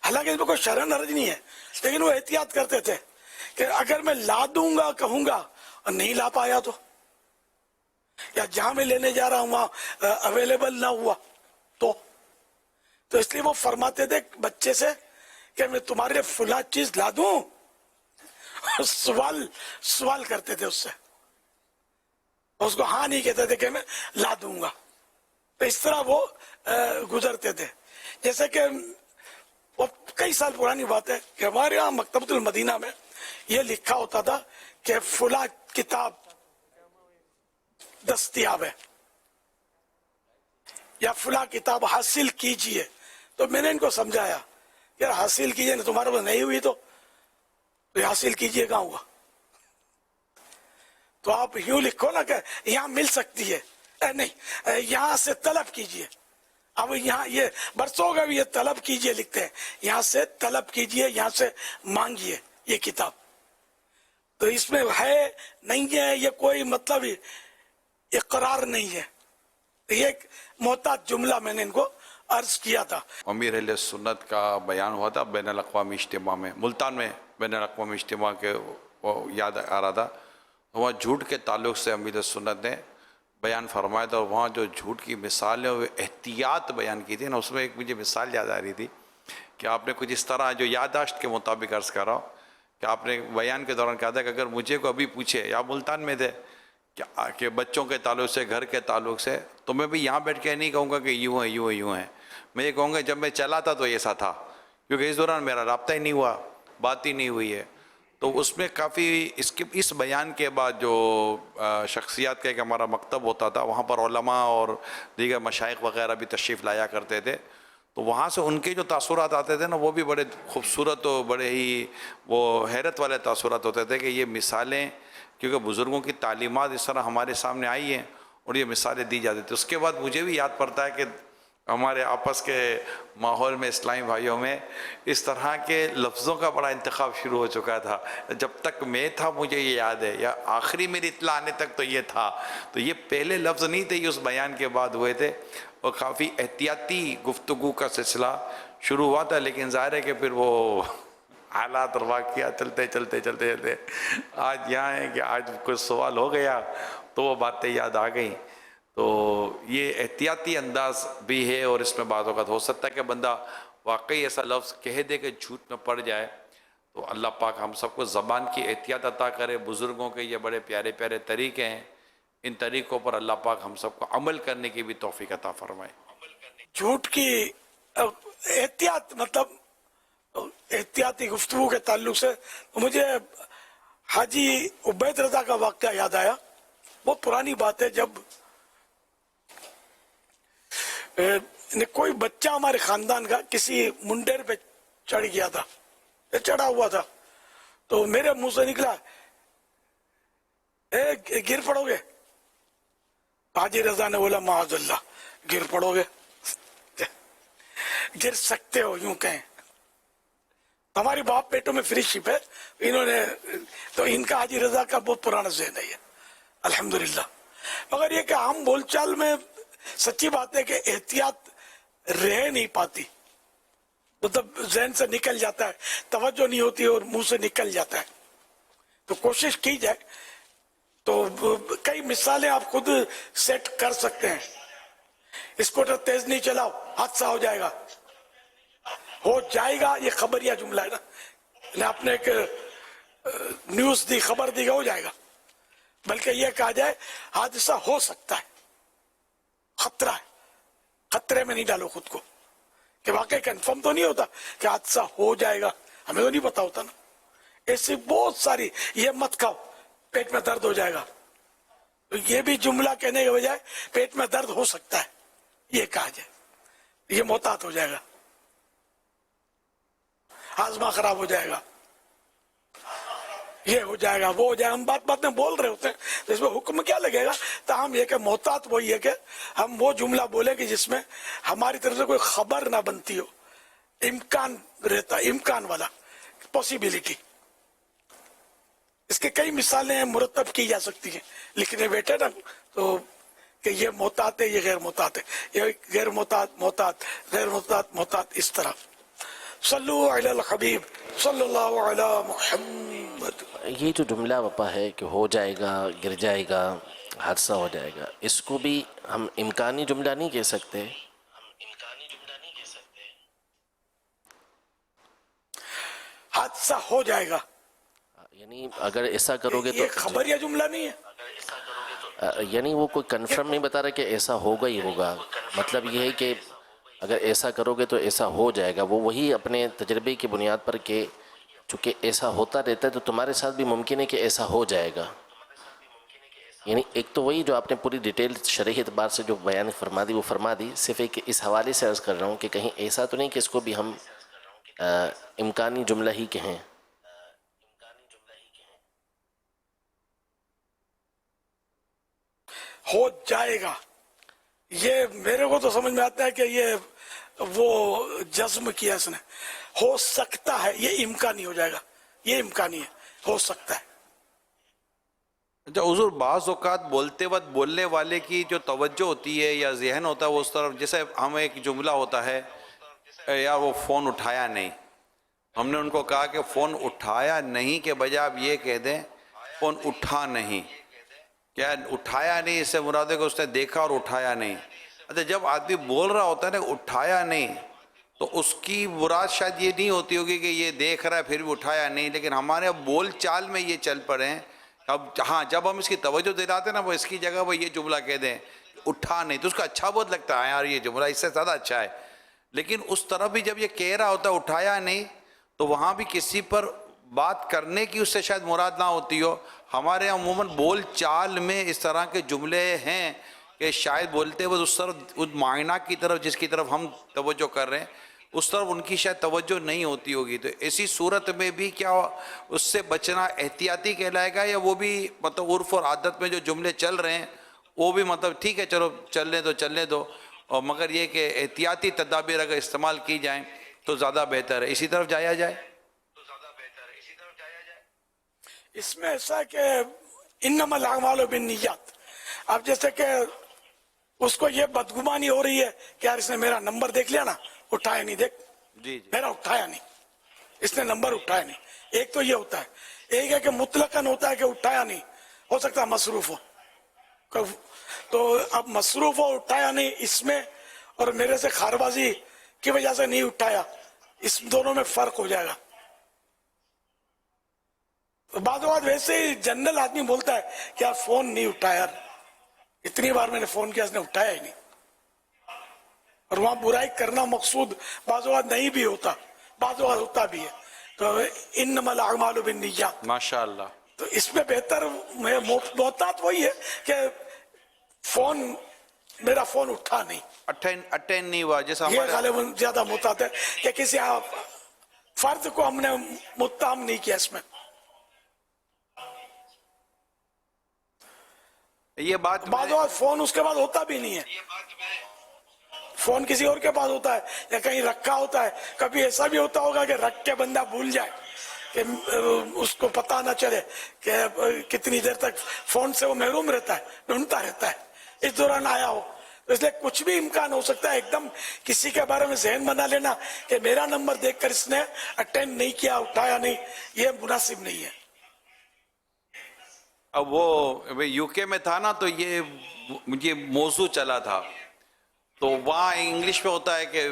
حالانکہ اس میں کوئی شرعن حرج نہیں ہے، لیکن وہ احتیاط کرتے تھے کہ اگر میں لا دوں گا کہوں گا اور نہیں لا پایا یا جہاں میں لینے جا رہا ہوں وہاں اویلیبل نہ ہوا تو اس لیے وہ فرماتے تھے بچے سے کہ میں تمہارے لیے فلاں چیز لا دوں، سوال کرتے تھے اس سے، اس کو ہاں نہیں کہتے تھے کہ میں لا دوں گا، تو اس طرح وہ گزرتے تھے۔ جیسے کہ وہ کئی سال پرانی بات ہے کہ ہمارے یہاں مکتبۃ المدینہ میں یہ لکھا ہوتا تھا کہ فلاں کتاب دستیاب ہے یا فلاں کتاب حاصل کیجئے، تو میں نے ان کو سمجھایا یار حاصل کیجئے نا، تمہارے پاس نہیں ہوئی تو حاصل کیجئے کہاں ہوا، تو آپ یوں لکھو نا کہ یہاں مل سکتی ہے، نہیں یہاں سے طلب کیجئے، اب یہاں یہ برسوں کا بھی یہ طلب کیجئے لکھتے ہیں، یہاں سے طلب کیجئے، یہاں سے مانگیے یہ کتاب، تو اس میں ہے نہیں ہے یہ کوئی مطلب اقرار نہیں ہے، یہ ایک محتاط جملہ میں نے ان کو عرض کیا تھا. अमीर अहले सुन्नत का बयान हुआ था बैन अल-अक़वामी इज्तिमा में, मुल्तान में बैन अल-अक़वामी इज्तिमा के वो याद आ रहा था. वहाँ झूठ के ताल्लुक़ से अमीर सुन्नत ने बयान फरमाया था. और वहाँ जो झूठ की मिसाल है वो एहतियात बयान की थी ना, उसमें एक मुझे मिसाल याद आ रही थी कि आपने कुछ इस तरह जो याददाश्त के मुताबिक अर्ज़ कर रहा हूँ कि आपने बयान के दौरान कहा था कि अगर मुझे को अभी पूछे, या मुल्तान में थे कि बच्चों के ताल्लुक़ से, घर के ताल्लुक़ से, तो मैं भी यहाँ बैठ के नहीं कहूँगा कि यूँ है यूँ है यूँ है. मैं ये कहूँगा जब मैं चला था तो ऐसा था, क्योंकि इस दौरान मेरा राब्ता ही नहीं हुआ, बात ही नहीं हुई है. तो उसमें काफ़ी इस बयान के बाद जो शख्सियात का एक हमारा मकतब होता था, वहाँ पर उलमा और दीगर मशाइख वग़ैरह भी तशरीफ़ लाया करते थे. तो वहाँ से उनके जो तासुरात आते थे ना, वो भी बड़े खूबसूरत और बड़े ही वो हैरत वाले तासुरात होते थे कि ये मिसालें, क्योंकि बुज़ुर्गों की तालीमात इस तरह हमारे सामने आई हैं और ये मिसालें दी जाती थी. उसके बाद मुझे भी याद पड़ता है कि हमारे आपस के माहौल में, इस्लामी भाइयों में, इस तरह के लफ्ज़ों का बड़ा इंतखाब शुरू हो चुका था. जब तक मैं था मुझे ये याद है, या आखिरी मेरी इत्तला आने तक तो ये था. तो ये पहले लफ्ज़ नहीं थे, ये उस बयान के बाद हुए थे और काफ़ी एहतियाती गुफ्तगू का सिलसिला शुरू हुआ था. लेकिन ज़ाहिर है कि फिर वो हालात और वाक़ियात चलते चलते चलते चलते आज यहाँ है कि आज कुछ सवाल हो गया तो वो बातें याद आ गई. तो ये एहतियाती अंदाज भी है और इसमें बात वक़्त हो सकता है कि बंदा वाकई ऐसा लफ्ज़ कह दे कि झूठ में पड़ जाए. तो अल्लाह पाक हम सबको ज़बान की एहतियात अता करे. बुज़ुर्गों के ये बड़े प्यारे प्यारे तरीक़े हैं, इन तरीक़ों पर अल्लाह पाक हम सबको अमल करने की भी तौफ़ीक़ अता फ़रमाए. झूठ की एहतियात, मतलब एहतियाती गुफ्तगू के ताल्लुक से मुझे हाजी उबैद रज़ा का वाक़या याद आया. बहुत पुरानी बात है. जब कोई बच्चा हमारे ख़ानदान का किसी मुंडेर पे चढ़ गया था, चढ़ा हुआ था, तो मेरे मुंह से निकला, गिर पड़ोगे. हाजी रज़ा ने बोला माअज़ल्लाह, गिर पड़ोगे, गिर सकते हो यूं कहें. हमारी बाप पेटों में फ्रीशिप है इन्होंने, तो इनका हाजी रज़ा का बहुत पुराना ज़हन है अल्हम्दुलिल्लाह. मगर ये कि आम बोलचाल में सच्ची बात है कि एहतियात रह नहीं पाती, मतलब ज़हन से निकल जाता है, तवज्जो नहीं होती और मुंह से निकल जाता है. तो कोशिश की जाए तो कई मिसालें आप खुद सेट कर सकते हैं. स्कूटर तेज नहीं चलाओ, हादसा हो जाएगा. हो जाएगा ये खबरिया जुमला है ना, आपने एक न्यूज़ दी, खबर दी, हो जाएगा. बल्कि ये कहा जाए हादसा हो सकता है, खतरा है, खतरे में नहीं डालो खुद को, कि वाकई कंफर्म तो नहीं होता कि हादसा हो जाएगा, हमें तो नहीं पता होता ना. ऐसी बहुत सारी, ये मत खाओ पेट में दर्द हो जाएगा, तो ये भी जुमला कहने के बजाय पेट में दर्द हो सकता है ये कहा जाए, ये मोहतात हो जाएगा, हाजमा खराब हो जाएगा, ये हो जाएगा, वो हो जाएगा. हम बात बात में बोल रहे होते हैं, तो इसमें हुक्म क्या लगेगा. तो हम ये कि मोहतात वही है कि हम वो जुमला बोले कि जिसमें हमारी तरफ से कोई खबर ना बनती हो, इम्कान रहता, इम्कान वाला, पॉसिबिलिटी. इसके कई मिसालें मुरतब की जा सकती हैं, लिखने बैठे ना तो कि ये मोहतात है, ये गैर मोहतात है, ये गैर मोहतात, मोहतात, गैर मोहतात, मोहतात, इस तरह. सल्लु अलल हबीब सल्लल्लाहु अलैहि मुहम्मद. ये जो जुमला वपा है कि हो जाएगा, गिर जाएगा, हादसा हो जाएगा, इसको भी हम इम्कानी जुमला नहीं कह सकते. हादसा हो जाएगा यानी अगर ऐसा करोगे तो खबरिया जुमला नहीं है. यानी वो कोई कंफर्म नहीं बता रहा कि ऐसा होगा ही होगा. मतलब ये है कि अगर ऐसा करोगे तो ऐसा हो जाएगा. वो वही अपने तजर्बे की बुनियाद पर कि चूँकि ऐसा होता रहता है तो तुम्हारे साथ भी मुमकिन है कि ऐसा हो जाएगा. यानी एक तो वही जो आपने पूरी डिटेल शरही एतबार से जो बयान फरमा दी वो फरमा दी. सिर्फ एक इस हवाले से अर्ज़ कर रहा हूँ कि कहीं ऐसा तो नहीं कि इसको भी हम इम्कानी जुमला ही कहें. हो जाएगा, ये मेरे को तो समझ में आता है कि ये वो जज्म किया इसने. हो सकता है, ये इम्कानी हो जाएगा, ये इम्कानी है, हो सकता है. اچھا حضور، بعض اوقات بولتے وقت بولنے والے کی جو توجہ ہوتی ہے یا ذہن ہوتا ہے وہ اس طرف، جیسے ہم ایک جملہ ہوتا ہے یا وہ فون اٹھایا نہیں، ہم نے ان کو کہا کہ فون اٹھایا نہیں کے بجائے آپ یہ کہہ دیں فون اٹھا نہیں. کیا اٹھایا نہیں اس سے مراد ہے کہ اس نے دیکھا اور اٹھایا نہیں. اچھا جب آدمی بول رہا ہوتا ہے نا اٹھایا نہیں، تو اس کی مراد شاید یہ نہیں ہوتی ہوگی کہ یہ دیکھ رہا ہے پھر بھی اٹھایا نہیں، لیکن ہمارے بول چال میں یہ چل پڑے ہیں. اب ہاں جب ہم اس کی توجہ دلاتے ہیں نا، وہ اس کی جگہ وہ یہ جملہ کہہ دیں اٹھا نہیں، تو اس کا اچھا بہت لگتا ہے یار یہ جملہ اس سے زیادہ اچھا ہے. لیکن اس طرف بھی جب یہ کہہ رہا ہوتا ہے اٹھایا نہیں، تو وہاں بھی کسی پر بات کرنے کی اس سے شاید مراد نہ ہوتی ہو. ہمارے عموماً بول چال میں اس طرح کے جملے ہیں کہ شاید بولتے ہوئے اس طرف اس معنی کی طرف جس کی طرف ہم توجہ کر رہے ہیں اس طرف ان کی شاید توجہ نہیں ہوتی ہوگی. تو ایسی صورت میں بھی کیا اس سے بچنا احتیاطی کہلائے گا، یا وہ بھی مطلب عرف اور عادت میں جو جملے چل رہے ہیں وہ بھی مطلب ٹھیک ہے چلو چلنے دو، اور مگر یہ کہ احتیاطی تدابیر اگر استعمال کی جائیں تو زیادہ بہتر ہے، اسی طرف جایا جائے؟ اس میں ایسا ہے کہ انما الاعمال بالنیات. اب جیسے کہ اس کو یہ بدگمانی ہو رہی ہے کہ یار اس نے میرا نمبر دیکھ لیا نا، اٹھایا نہیں، دیکھ جی میرا اٹھایا نہیں، اس نے نمبر اٹھایا نہیں. ایک تو یہ ہوتا ہے، ایک ہے کہ مطلقاً ہوتا ہے کہ اٹھایا نہیں، ہو سکتا ہے مصروف ہو. تو اب مصروف ہو اٹھایا نہیں اس میں، اور میرے سے خاربازی کی وجہ سے نہیں اٹھایا، اس دونوں میں فرق ہو جائے گا. بعض اوقات ویسے ہی جنرل آدمی بولتا ہے کہ یار فون نہیں اٹھایا، یار اتنی بار میں نے فون کیا اس نے اٹھایا ہی نہیں، اور وہاں برائی کرنا مقصود بعض اوقات نہیں بھی ہوتا، بعض اوقات ہوتا بھی ہے. تو انما الاعمال بالنیات، ماشاءاللہ. تو اس میں بہتر محتاط وہی ہے کہ میرا فون اٹھا نہیں، اٹین نہیں ہوا، جیسا یہ ہمارے غالباً زیادہ محتاط ہے کہ کسی فرد کو ہم نے متہم نہیں کیا. اس میں یہ بات بعض اوقات فون اس کے بعد ہوتا بھی نہیں ہے، فون کسی اور کے پاس ہوتا ہے یا کہیں رکھا ہوتا ہے. کبھی ایسا بھی ہوتا ہوگا کہ رکھ کے بندہ بھول جائے کہ اس کو پتہ نہ چلے کہ کتنی دیر تک فون سے وہ محروم رہتا ہے، ڈھونڈتا رہتا ہے، اس دوران آیا ہو. اس لیے کچھ بھی امکان ہو سکتا ہے. ایک دم کسی کے بارے میں ذہن بنا لینا کہ میرا نمبر دیکھ کر اس نے اٹینڈ نہیں کیا، اٹھایا نہیں، یہ مناسب نہیں ہے. اب وہ یو کے میں تھا نا، تو یہ مجھے موضوع چلا تھا، تو وہاں انگلش میں ہوتا ہے کہ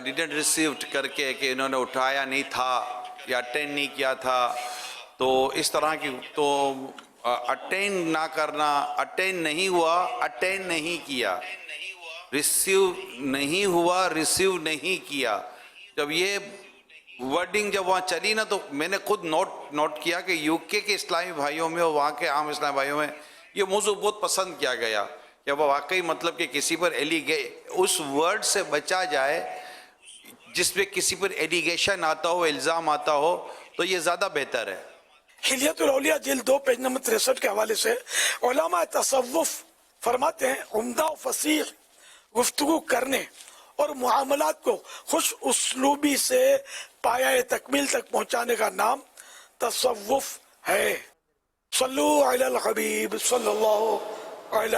ڈیڈنٹ ریسیوڈ کر کے کہ انہوں نے اٹھایا نہیں تھا یا اٹینڈ نہیں کیا تھا. تو اس طرح کی تو اٹینڈ نہ کرنا، اٹینڈ نہیں ہوا اٹینڈ نہیں کیا، ریسیو نہیں ہوا ریسیو نہیں کیا. جب یہ ورڈنگ جب وہاں چلی نا، تو میں نے خود نوٹ کیا کہ یو کے اسلامی بھائیوں میں اور وہاں کے عام اسلامی بھائیوں میں یہ موضوع بہت پسند کیا گیا کہ وہ واقعی مطلب کہ کسی پر اس ورڈ سے بچا جائے جس پہ کسی پر ایلیگیشن آتا ہو، الزام آتا ہو، تو یہ زیادہ بہتر ہے. حلیت الاولیاء جلد 2 پیج نمبر 63 کے حوالے سے علماء تصوف فرماتے ہیں عمدہ و فصیح گفتگو کرنے اور معاملات کو خوش اسلوبی سے پایہ تکمیل تک پہنچانے کا نام تصوف ہے. صلو علی الحبیب صلی اللہ علی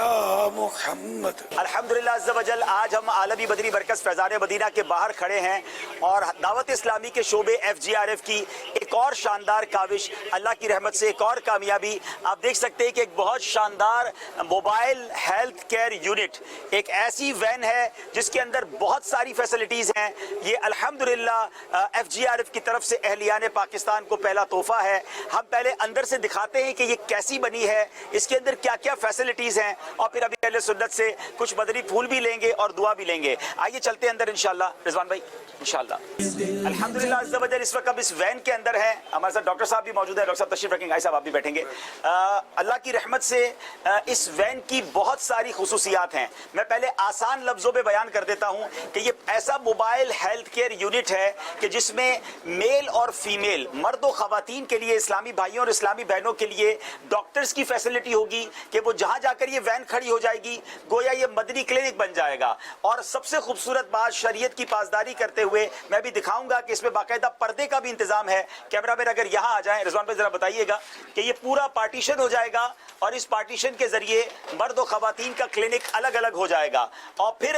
محمد. الحمدللہ عز و جل آج ہم عالمی بدری مرکز فیضان مدینہ کے باہر کھڑے ہیں اور دعوت اسلامی کے شعبے FGRF کی ایک اور شاندار کاوش، اللہ کی رحمت سے ایک اور کامیابی. آپ دیکھ سکتے ہیں کہ ایک بہت شاندار موبائل ہیلتھ کیئر یونٹ، ایک ایسی وین ہے جس کے اندر بہت ساری فیسلٹیز ہیں. یہ الحمدللہ FGRF کی طرف سے اہلیان پاکستان کو پہلا تحفہ ہے. ہم پہلے اندر سے دکھاتے ہیں کہ یہ کیسی بنی ہے، اس کے اندر کیا کیا فیسلٹیز ہیں، اور پھر ابھی اہل سنت سے کچھ مدنی پھول بھی لیں گے اور دعا بھی لیں گے. آئیے چلتے ہیں اندر انشاءاللہ. رضوان بھائی انشاءاللہ. الحمدللہ عز و جل اس وقت ہم اس وین کے اندر ہیں. ہمارے ساتھ ڈاکٹر صاحب بھی موجود ہیں. ڈاکٹر صاحب تشریف رکھیں گے. صاحب آپ بھی بیٹھیں گے. اللہ کی رحمت سے اس وین کی بہت ساری خصوصیات ہیں. میں پہلے آسان لفظوں میں بیان کر دیتا ہوں کہ یہ ایسا موبائل ہیلتھ کیئر یونٹ ہے کہ جس میں میل اور فیمیل، مرد و خواتین کے لیے، اسلامی بھائیوں اور اسلامی بہنوں کے لیے ڈاکٹرز کی فیسلٹی ہوگی کہ وہ جہاں جا کر یہ وین کھڑی ہو جائے گی گویا یہ مدنی کلینک بن جائے گا. اور سب سے خوبصورت بات شریعت کی پاسداری کرتے ہوئے میں بھی دکھاؤں گا کہ اس میں باقاعدہ پردے کا بھی انتظام ہے. کیمرہ مین اگر یہاں آ جائیں رضوان بھائی ذرا بتائیے گا کہ یہ پورا پارٹیشن ہو جائے گا اور اس پارٹیشن کے ذریعے مرد و خواتین کا کلینک الگ الگ ہو جائے گا. اور پھر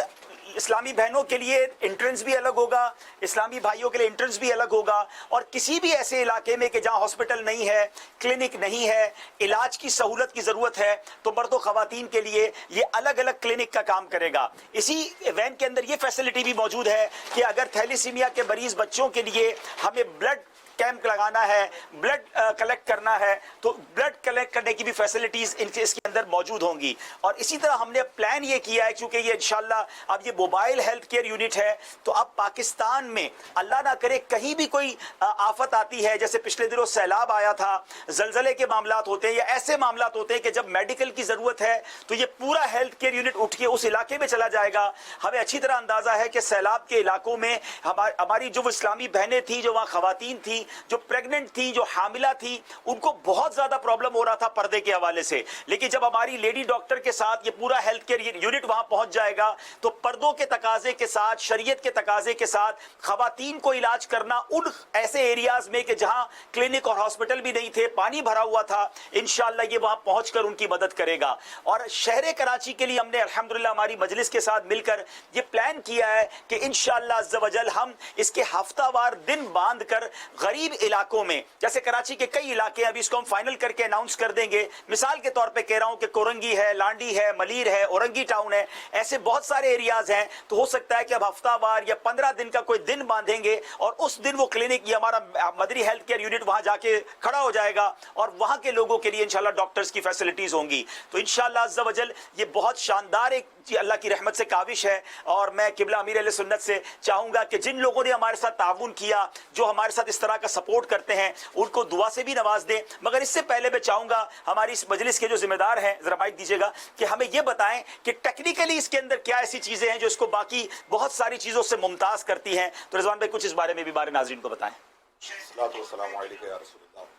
اسلامی بہنوں کے لیے انٹرنس بھی الگ ہوگا, اسلامی بھائیوں کے لیے انٹرنس بھی الگ ہوگا. اور کسی بھی ایسے علاقے میں کہ جہاں ہاسپٹل نہیں ہے, کلینک نہیں ہے, علاج کی سہولت کی ضرورت ہے, تو مرد و خواتین کے لیے یہ الگ الگ کلینک کا کام کرے گا. اسی وین کے اندر یہ فیسلٹی بھی موجود ہے کہ اگر تھیلیسیمیا کے مریض بچوں کے لیے ہمیں بلڈ کیمپ لگانا ہے, بلڈ کلیکٹ کرنا ہے, تو بلڈ کلیکٹ کرنے کی بھی فیسلٹیز اس کے اندر موجود ہوں گی. اور اسی طرح ہم نے پلان یہ کیا ہے چونکہ یہ انشاءاللہ اب یہ موبائل ہیلتھ کیئر یونٹ ہے, تو اب پاکستان میں اللہ نہ کرے کہیں بھی کوئی آفت آتی ہے, جیسے پچھلے دنوں سیلاب آیا تھا, زلزلے کے معاملات ہوتے ہیں یا ایسے معاملات ہوتے ہیں کہ جب میڈیکل کی ضرورت ہے تو یہ پورا ہیلتھ کیئر یونٹ اٹھ کے اس علاقے میں چلا جائے گا. ہمیں اچھی طرح اندازہ ہے کہ سیلاب کے علاقوں میں ہماری جو اسلامی بہنیں تھیں, جو وہاں خواتین تھیں, جو پریگننٹ تھی, جو حاملہ تھی, ان کو بہت زیادہ پرابلم ہو رہا تھا پردے کے حوالے سے. لیکن جب ہماری لیڈی ڈاکٹر کے ساتھ یہ پورا ہیلتھ کیئر یونٹ وہاں پہنچ جائے گا تو پردوں کے تقاضے کے ساتھ, شریعت کے تقاضے کے ساتھ خواتین کو علاج کرنا ان ایسے ایریاز میں کہ جہاں کلینک اور ہاسپٹل بھی نہیں تھے, پانی بھرا ہوا تھا, انشاءاللہ یہ وہاں پہنچ کر ان کی مدد کرے گا. اور شہر کراچی کے لیے ہم نے الحمدللہ ہماری مجلس کے ساتھ مل کر یہ پلان کیا ہے کہ انشاءاللہ عز و جل ہم اس کے ہفتہ وار دن باندھ کر غریب علاقوں میں, جیسے کراچی کے کئی علاقے ابھی اس کو ہم فائنل کر کے اناؤنس کر دیں گے, مثال کے طور پہ کہہ رہا ہوں کہ کورنگی ہے, لانڈی ہے, ملیر ہے, اورنگی ٹاؤن ہے, ایسے بہت سارے ایریاز ہیں. تو ہو سکتا ہے کہ اب ہفتہ وار یا 15 دن کا کوئی دن باندھیں گے اور اس دن وہ کلینک, یہ ہمارا مدری ہیلتھ کیئر یونٹ وہاں جا کے کھڑا ہو جائے گا اور وہاں کے لوگوں کے لیے انشاءاللہ ڈاکٹرز کی فیسلٹیز ہوں گی. تو انشاءاللہ عز و جل یہ بہت شاندار ایک اللہ کی رحمت سے کاوش ہے. اور میں قبلہ امیر اہل سنت سے چاہوں گا کہ جن لوگوں نے ہمارے ساتھ تعاون کیا, جو ہمارے ساتھ اس طرح کا سپورٹ کرتے ہیں, ان کو دعا سے بھی نواز دیں. مگر اس سے پہلے میں چاہوں گا ہماری اس مجلس کے جو ذمہ دار ہیں, ذرا مائک دیجیے گا, کہ ہمیں یہ بتائیں کہ ٹیکنیکلی اس کے اندر کیا ایسی چیزیں ہیں جو اس کو باقی بہت ساری چیزوں سے ممتاز کرتی ہیں. تو رضوان بھائی کچھ اس بارے میں بھی بارے ناظرین کو بتائیں. السلام علیکم یا رسول اللہ.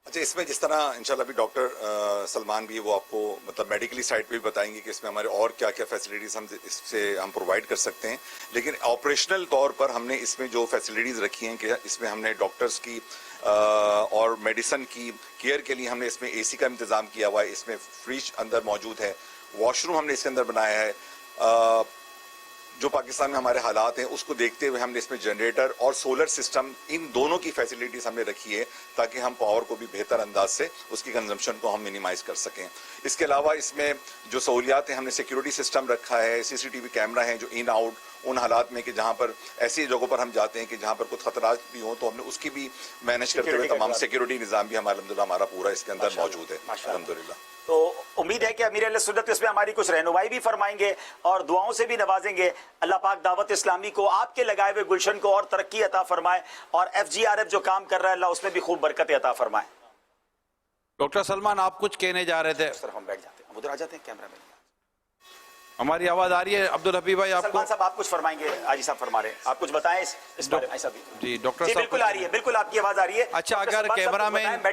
اچھا, اس میں جس طرح انشاءاللہ بھی ڈاکٹر سلمان بھی وہ آپ کو مطلب میڈیکلی سائڈ پہ بھی بتائیں گے کہ اس میں ہمارے اور کیا کیا فیسلٹیز ہم اس سے ہم پرووائڈ کر سکتے ہیں. لیکن آپریشنل طور پر ہم نے اس میں جو فیسلٹیز رکھی ہیں کہ اس میں ہم نے ڈاکٹرز کی اور میڈیسن کی کیئر کے لیے ہم نے اس میں اے سی کا انتظام کیا ہوا ہے, اس میں فریج اندر موجود ہے, واش روم ہم نے اس کے اندر بنایا ہے. جو پاکستان میں ہمارے حالات ہیں اس کو دیکھتے ہوئے ہم نے اس میں جنریٹر اور سولر سسٹم, ان دونوں کی فیسلٹیز ہم نے رکھی ہے تاکہ ہم پاور کو بھی بہتر انداز سے اس کی کنزمپشن کو ہم منیمائز کر سکیں. اس کے علاوہ اس میں جو سہولیات ہیں, ہم نے سیکیورٹی سسٹم رکھا ہے, سی سی ٹی وی کیمرہ ہیں جو ان آؤٹ ان حالات میں کہ جہاں پر ایسی جگہوں پر ہم جاتے ہیں کہ جہاں پر کچھ خطرات بھی ہوں تو ہم نے اس کی بھی مینیج کرتے ہوئے تمام سیکیورٹی نظام بھی الحمدللہ ہمارا پورا اس کے اندر موجود ہے الحمدللہ. تو امید ہے کہ امیر اہل سنت اس میں ہماری کچھ رہنمائی بھی فرمائیں گے اور دعاؤں سے بھی نوازیں گے. اللہ پاک دعوت اسلامی کو, آپ کے لگائے ہوئے گلشن کو اور ترقی عطا فرمائے, اور FGRF جو کام کر رہا ہے اللہ اس میں بھی خوب برکت عطا فرمائے. ڈاکٹر سلمان آپ کچھ کہنے جا رہے تھے. ہم بیٹھ جاتے ہیں, ادھر آ جاتے ہیں, کیمرہ میں ہماری آواز آ رہی ہے عبدالحبیب بھائی؟ آپ کو سلمان صاحب آپ کچھ فرمائیں گے, حاجی صاحب فرما رہے ہیں, آپ کچھ بتائیں اس بارے میں. جی ڈاکٹر صاحب بالکل آ رہی ہے, بالکل آپ کی آواز آ رہی ہے. اچھا, اگر کیمرہ مین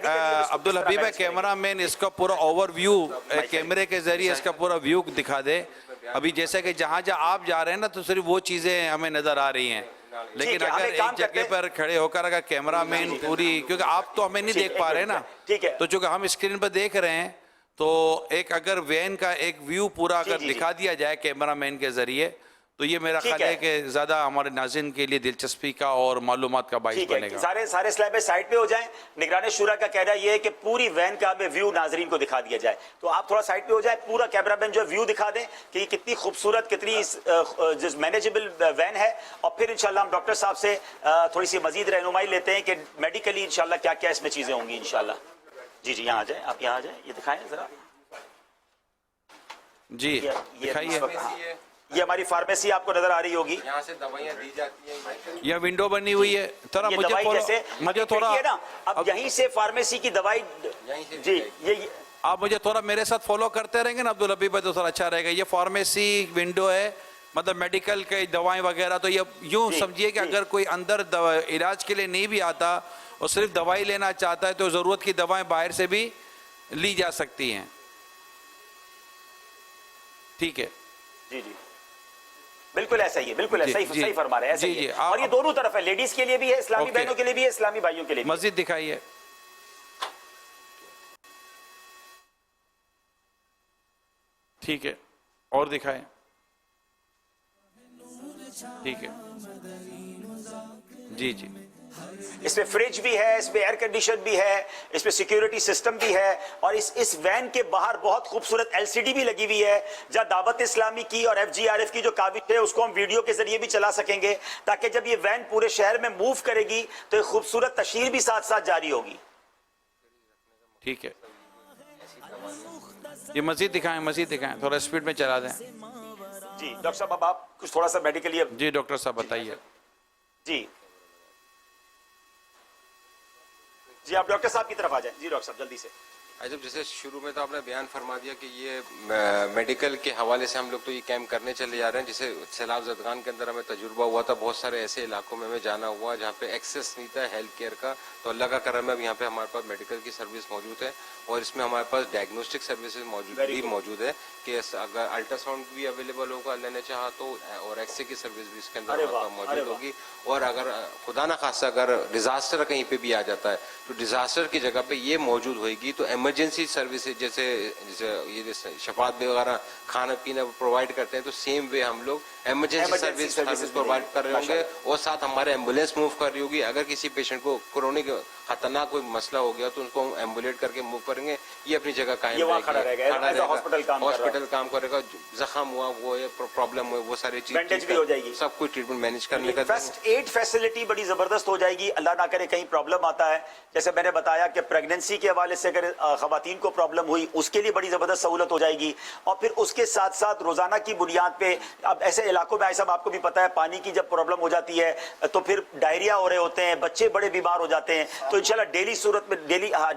عبدالحبیب بھائی کیمرہ مین اس کا پورا اوور ویو کیمرے کے ذریعے اس کا پورا ویو دکھا دے. ابھی جیسے کہ جہاں جہاں آپ جا رہے ہیں نا تو صرف وہ چیزیں ہمیں نظر آ رہی ہیں, لیکن اگر ایک جگہ پر کھڑے ہو کر اگر کیمرہ مین پوری, کیونکہ آپ تو ہمیں نہیں دیکھ پا رہے نا, تو چونکہ ہم اسکرین پر دیکھ رہے ہیں, تو ایک اگر وین کا ایک ویو پورا اگر دکھا دیا جائے کیمرہ مین کے ذریعے تو یہ میرا خیال ہے کہ زیادہ ہمارے ناظرین کے لیے دلچسپی کا اور معلومات کا باعث بنے گا. سارے سلائڈ سائٹ پہ ہو جائیں. نگران شورا کا کہنا یہ ہے کہ پوری وین کا ہمیں ویو ناظرین کو دکھا دیا جائے, تو آپ تھوڑا سائٹ پہ ہو جائیں, پورا کیمرہ مین جو ویو دکھا دیں کہ یہ کتنی خوبصورت, کتنی مینیجبل وین ہے. اور پھر انشاءاللہ ہم ڈاکٹر صاحب سے تھوڑی سی مزید رہنمائی لیتے ہیں کہ میڈیکلی انشاءاللہ کیا کیا اس میں چیزیں ہوں گی انشاءاللہ. جی یہاں آ جائیں, آپ یہاں آ جائیں, یہ دکھائیں ذرا. جی دکھائیے. یہ ہماری فارمیسی آپ کو نظر آ رہی ہوگی, یہاں سے دوائیاں دی جاتی ہیں, یہ ونڈو بنی ہوئی ہے. تھوڑا مجھے تھوڑا اب یہیں سے فارمیسی کی دوائی, جی یہ آپ مجھے تھوڑا میرے ساتھ فالو کرتے رہیں گے نا عبدالحبیب بھائی تو تھوڑا اچھا رہے گا. یہ فارمیسی ونڈو ہے, مطلب میڈیکل کے دوائیں وغیرہ, تو یہ یوں سمجھیے کہ اگر کوئی اندر علاج کے لیے نہیں بھی آتا اور صرف دوائی لینا چاہتا ہے تو ضرورت کی دوائیں باہر سے بھی لی جا سکتی ہیں. ठीक है जी जी बिल्कुल ऐसा ही है, बिल्कुल ऐसा ही, सही फरमा रहे हैं, ऐसा ही है। और ये दोनों तरफ है, लेडीज के लिए भी है, इस्लामी बहनों के लिए भी है, इस्लामी भाइयों के लिए भी। मस्जिद दिखाइए। ठीक है, और दिखाएं। ठीक है जी जी। इसमें फ्रिज भी है, इसमें एयर कंडीशन भी है, इसमें सिक्योरिटी सिस्टम भी है, और इस वैन के बाहर बहुत खूबसूरत एलसीडी भी लगी हुई है, जहां दावत इस्लामी की और एफजीआरएफ की जो काविश है उसको हम वीडियो के जरिए भी चला सकेंगे, ताकि जब ये वैन पूरे शहर में मूव करेगी तो एक खूबसूरत तशहीर भी साथ साथ जारी होगी। ठीक है, ये मस्जिद दिखाएं, थोड़ा स्पीड में चला दें। जी डॉक्टर साहब, अब आप कुछ थोड़ा सा मेडिकली। जी डॉक्टर साहब बताइए। जी जी आप डॉक्टर साहब की तरफ आ जाएं। जी डॉक्टर साहब जल्दी से। जब जैसे शुरू में तो आपने बयान फरमा दिया कि ये मेडिकल के हवाले से हम लोग तो ये कैंप करने चले जा रहे हैं। जैसे सैलाब ज़दगान के अंदर हमें तजुर्बा हुआ था, बहुत सारे ऐसे इलाकों में हमें जाना हुआ जहाँ पे एक्सेस नहीं था हेल्थ केयर का, तो अल्लाह का करम है अब यहाँ पे हमारे पास मेडिकल की सर्विस मौजूद है, और इसमें हमारे पास डायग्नोस्टिक सर्विसेज मौजूद है कि अगर अल्ट्रासाउंड भी अवेलेबल होगा अल्लाह ने चाहा तो, और एक्सरे की सर्विस भी इसके अंदर मौजूद होगी। और अगर खुदा न खासा अगर डिजास्टर कहीं पे भी आ जाता है तो डिजास्टर की जगह पे ये मौजूद होगी, तो इमरजेंसी सर्विसेज जैसे ये शफात वगैरह खाना पीना प्रोवाइड करते हैं, तो सेम वे हम लोग इमरजेंसी सर्विस प्रोवाइड कर रहे होंगे, और साथ हमारे एम्बुलेंस मूव कर रही होगी। अगर किसी पेशेंट को कोरोनिक खतरनाक कोई मसला हो गया तो उनको हम एम्बुलेट करके मूव करेंगे, ये अपनी जगह कायम रहेगा, हॉस्पिटल काम करेगा, जख्म हुआ वो प्रॉब्लम हुई वो सारी चीजें भी हो जाएगी, सब कुछ ट्रीटमेंट मैनेज करने का। फर्स्ट एड फैसिलिटी बड़ी जबरदस्त हो जाएगी। अल्लाह ना करे कहीं प्रॉब्लम आता है, जैसे मैंने बताया कि प्रेगनेंसी के हवाले से अगर खवातीन को प्रॉब्लम हुई उसके लिए बड़ी जबरदस्त सहूलत हो जाएगी। और फिर उसके साथ साथ रोजाना की बुनियाद पे, अब ऐसे इलाकों में सब आपको भी पता है पानी की जब प्रॉब्लम हो जाती है तो फिर डायरिया हो रहे होते हैं, बच्चे बड़े बीमार हो जाते हैं, तो इंशाल्लाह डेली सूरत में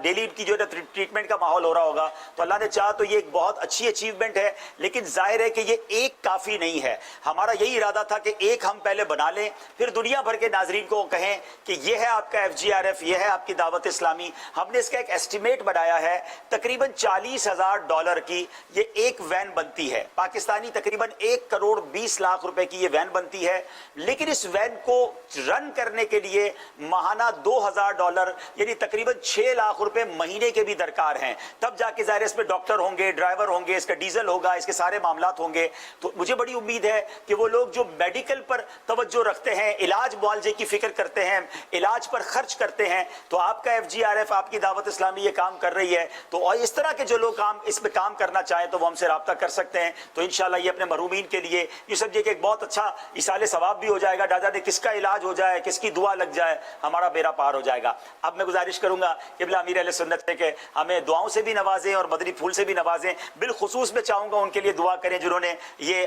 डेली की जो है ट्रीटमेंट का माहौल हो रहा होगा। तो अल्लाह ने चाहा तो ये एक बहुत अच्छी अचीवमेंट है, लेकिन जाहिर है कि ये एक काफी नहीं है। हमारा यही इरादा था कि एक हम पहले बना लें, फिर दुनिया भर के नाजरीन को कहें कि ये है आपका FGRF, ये है आपकी दावत इस्लामी। हमने इसका एक एस्टिमेट बनाया है, तकरीबन $40,000 की ये एक वैन बनती है, पाकिस्तानी तकरीबन 1 करोड़ 20 लाख रुपए की ये वैन बनती है। लेकिन इस वैन को रन करने के लिए माहाना $2,000 यानी तकरीबन 6 लाख रुपए महीने के भी दरकार हैं, तब जाके जाहिर इसमें डॉक्टर होंगे, ड्राइवर होंगे, इसका डीजल होगा, इसके सारे मामलात होंगे। तो मुझे बड़ी उम्मीद है कि वो लोग जो मेडिकल पर तवज्जो रखते हैं, इलाज मुआवजे की फिक्र करते हैं, इलाज पर खर्च करते हैं, तो आपका FGRF, आपकी दावत इस्लामी ये काम कर रही है। तो और इस तरह के जो लोग इसमें काम करना चाहें तो वो हमसे राब्ता कर सकते हैं। तो इंशाल्लाह ये अपने महरूमीन के लिए ये समझिए कि एक बहुत अच्छा इसाले सवाब भी हो जाएगा, दादा ने किसका इलाज हो जाए, किसकी दुआ लग जाए, हमारा बेड़ा पार हो जाएगा। अब मैं गुजारिश करूंगा क़िबला अमीर अहले सुन्नत से कि हमें दुआओं से भी नवाजें और मदनी फूल से भी नवाजें। बिलखुसूस में चाहूंगा उनके लिए दुआ करें जिन्होंने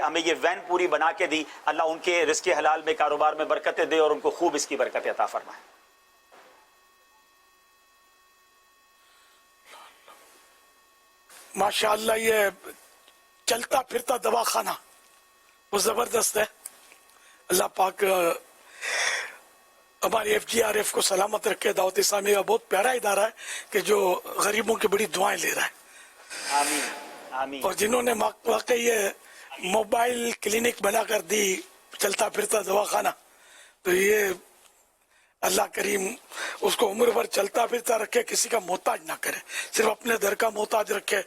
हमें ये वैन पूरी बना के दी। अल्लाह उनके रिज़्क़ हलाल में, कारोबार में बरकतें दे और उनको खूब इसकी बरकत अता फरमाए। माशाअल्लाह ये चलता फिरता दवाखाना वो जबरदस्त है। अल्लाह पाक हमारी FGRF को सलामत रखे। दावत इस्लामी का बहुत प्यारा इदारा है कि जो गरीबों की बड़ी दुआएं ले रहा है। आमीन आमीन। और जिन्होंने वाकई ये मोबाइल क्लिनिक बना कर दी, चलता फिरता दवाखाना, तो ये अल्लाह करीम उसको उम्र भर चलता फिरता रखे, किसी का मोहताज ना करे, सिर्फ अपने दर का मोहताज रखे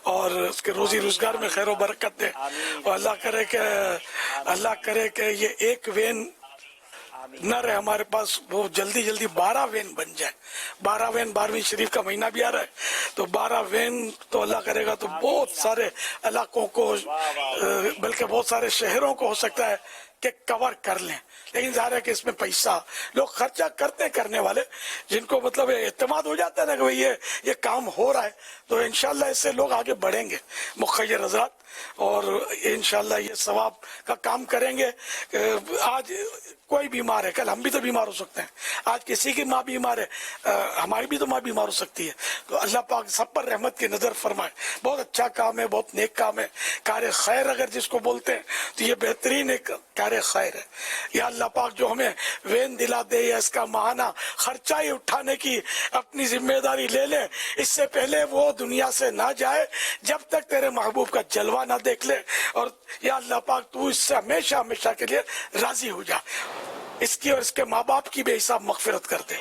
और उसके रोजी रोजगार में खैर बरकत दे। और अल्लाह करे कि ये एक वैन न रहे हमारे पास, वो जल्दी जल्दी 12 वैन बन जाए। 12 वैन 12वीं शरीफ का महीना भी आ रहा है, तो 12 वैन तो अल्लाह करेगा तो बहुत सारे इलाकों को, बल्कि बहुत सारे शहरों को हो सकता है कि कवर कर लें। लेकिन ज़ाहिर है कि इसमें पैसा लोग खर्चा करने वाले, जिनको मतलब एतमाद हो जाता है ना कि भाई ये काम हो रहा है, तो इंशाल्लाह इससे लोग आगे बढ़ेंगे मुखय्यर हज़रात, और इंशाल्लाह ये सवाब का काम करेंगे। आज कोई बीमार है, कल हम भी तो बीमार हो सकते हैं, आज किसी की माँ बीमार है, हमारी भी तो माँ बीमार हो सकती है। तो अल्लाह पाक सब पर रहमत की नज़र फरमाए। बहुत अच्छा काम है, बहुत नेक काम है, कार्य खैर अगर जिसको बोलते हैं तो ये बेहतरीन एक कार्य कार खैर है। या अल्लाह पाक जो हमें वैन दिला दे या इसका माहाना खर्चा ही उठाने की अपनी जिम्मेदारी ले ले, इससे पहले वो दुनिया से ना जाए जब तक तेरे महबूब का जलवा ना देख ले। और या अल्लाह पाक तू इससे हमेशा हमेशा के लिए राजी हो जा, इसकी और इसके माँ बाप की बेहिसाब मगफिरत कर दे।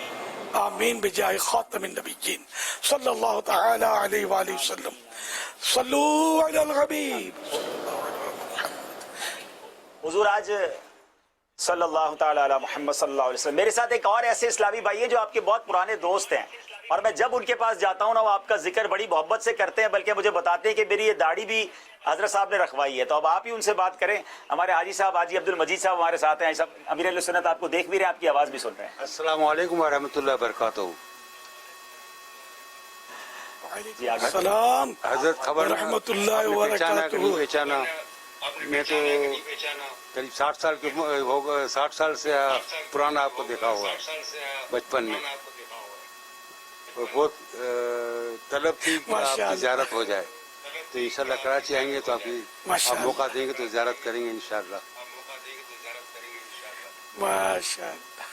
आमीन बिजाए खातमिन नबिय्यीन सल्लल्लाहु तआला अलैहि वसल्लम। सल्लू अलल हबीब। हुजूर आज सल्लल्लाहु ताला अला मुहम्मद सल्लल्लाहु अलैहि वसल्लम। मेरे साथ एक और ऐसे इस्लामी भाई हैं जो आपके बहुत पुराने दोस्त हैं, और मैं जब उनके पास जाता हूँ ना वो आपका जिक्र बड़ी मोहब्बत से करते हैं, बल्कि मुझे बताते हैं कि मेरी ये दाढ़ी भी हजरत साहब ने रखवाई है। तो अब आप ही उनसे बात करें। हमारे हाजी साहब, हाजी अब्दुल मजीद साहब हमारे साथ हैं। सब अमीर अहले सुन्नत आपको देख भी रहे हैं, आपकी आवाज़ भी सुन रहे हैं। अस्सलाम वालेकुम व रहमतुल्लाहि व बरकातहू। सलाम हजरत खबर रहमतुल्लाहि व बरकातहू। बेचाना मैं तो करीब 60 साल के हो गए, 60 साल से पुराना आपको देखा हुआ है बचपन में, और बहुत तलब थी कि आपकी ज़ियारत हो जाए। तो इंशाल्लाह कराची आएंगे तो आप मौका देंगे तो ज़ियारत करेंगे इंशाल्लाह। माशाअल्लाह।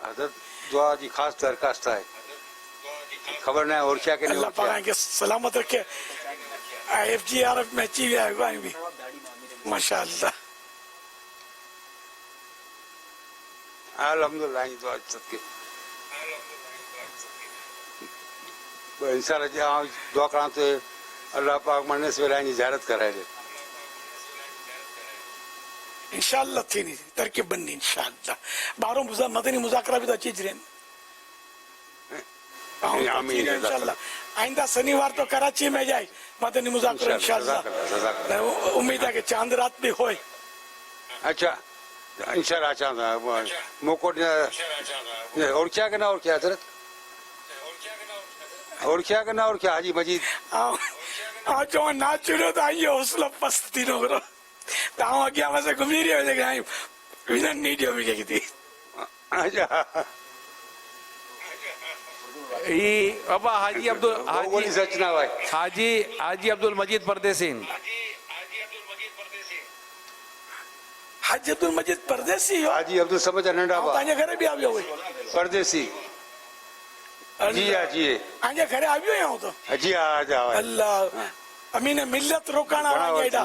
हजरत दुआ जी खास दरखास्त है, खबर नहीं और क्या के अल्लाह पाक के सलामत रखे। IFGRF में अच्छी भी है भी माशाअल्लाह। अल्हम्दुलिल्लाह दुआ सबके इंशाल्लाह जहाँ दुआ करा तो अल्लाह पाक मरने से पहले ज़ियारत कराए दे इंशाअल्लाह। थी नहीं तरकीब बननी इंशाअल्लाह। बारों मदनी मुज़ाकरा भी तो अच्छी जरें इंशाअल्लाह। आइंदा शनिवार तो कराची में जाए मदनी मुज़ाकरा इंशाअल्लाह। उम्मीद है कि चांद रात भी होए। अच्छा इंशाअल्लाह चाहता मौको और क्या करना और क्या हजरत और क्या करना और क्या हाजी मजीद आज जो ना चुनो तो आइए हौसला पस्ती नो करो ताऊ आगे वैसे घूमी रही हो लेकिन आई विनन नहीं दियो भी क्या की थी। अच्छा ये अबा हाजी अब्दुल हाजी सचना भाई हाजी अब्दुल मजीद परदेसी हाजी अब्दुल मजीद परदेसी हो। हाजी अब्दुल समझ नंढा बा ताजे घरे भी आवियो हुए परदेसी जी जी आजे घरे आवियो यहाँ तो जी आ जाओ अल्लाह अमीन मिल्लत रोकाना वांगेडा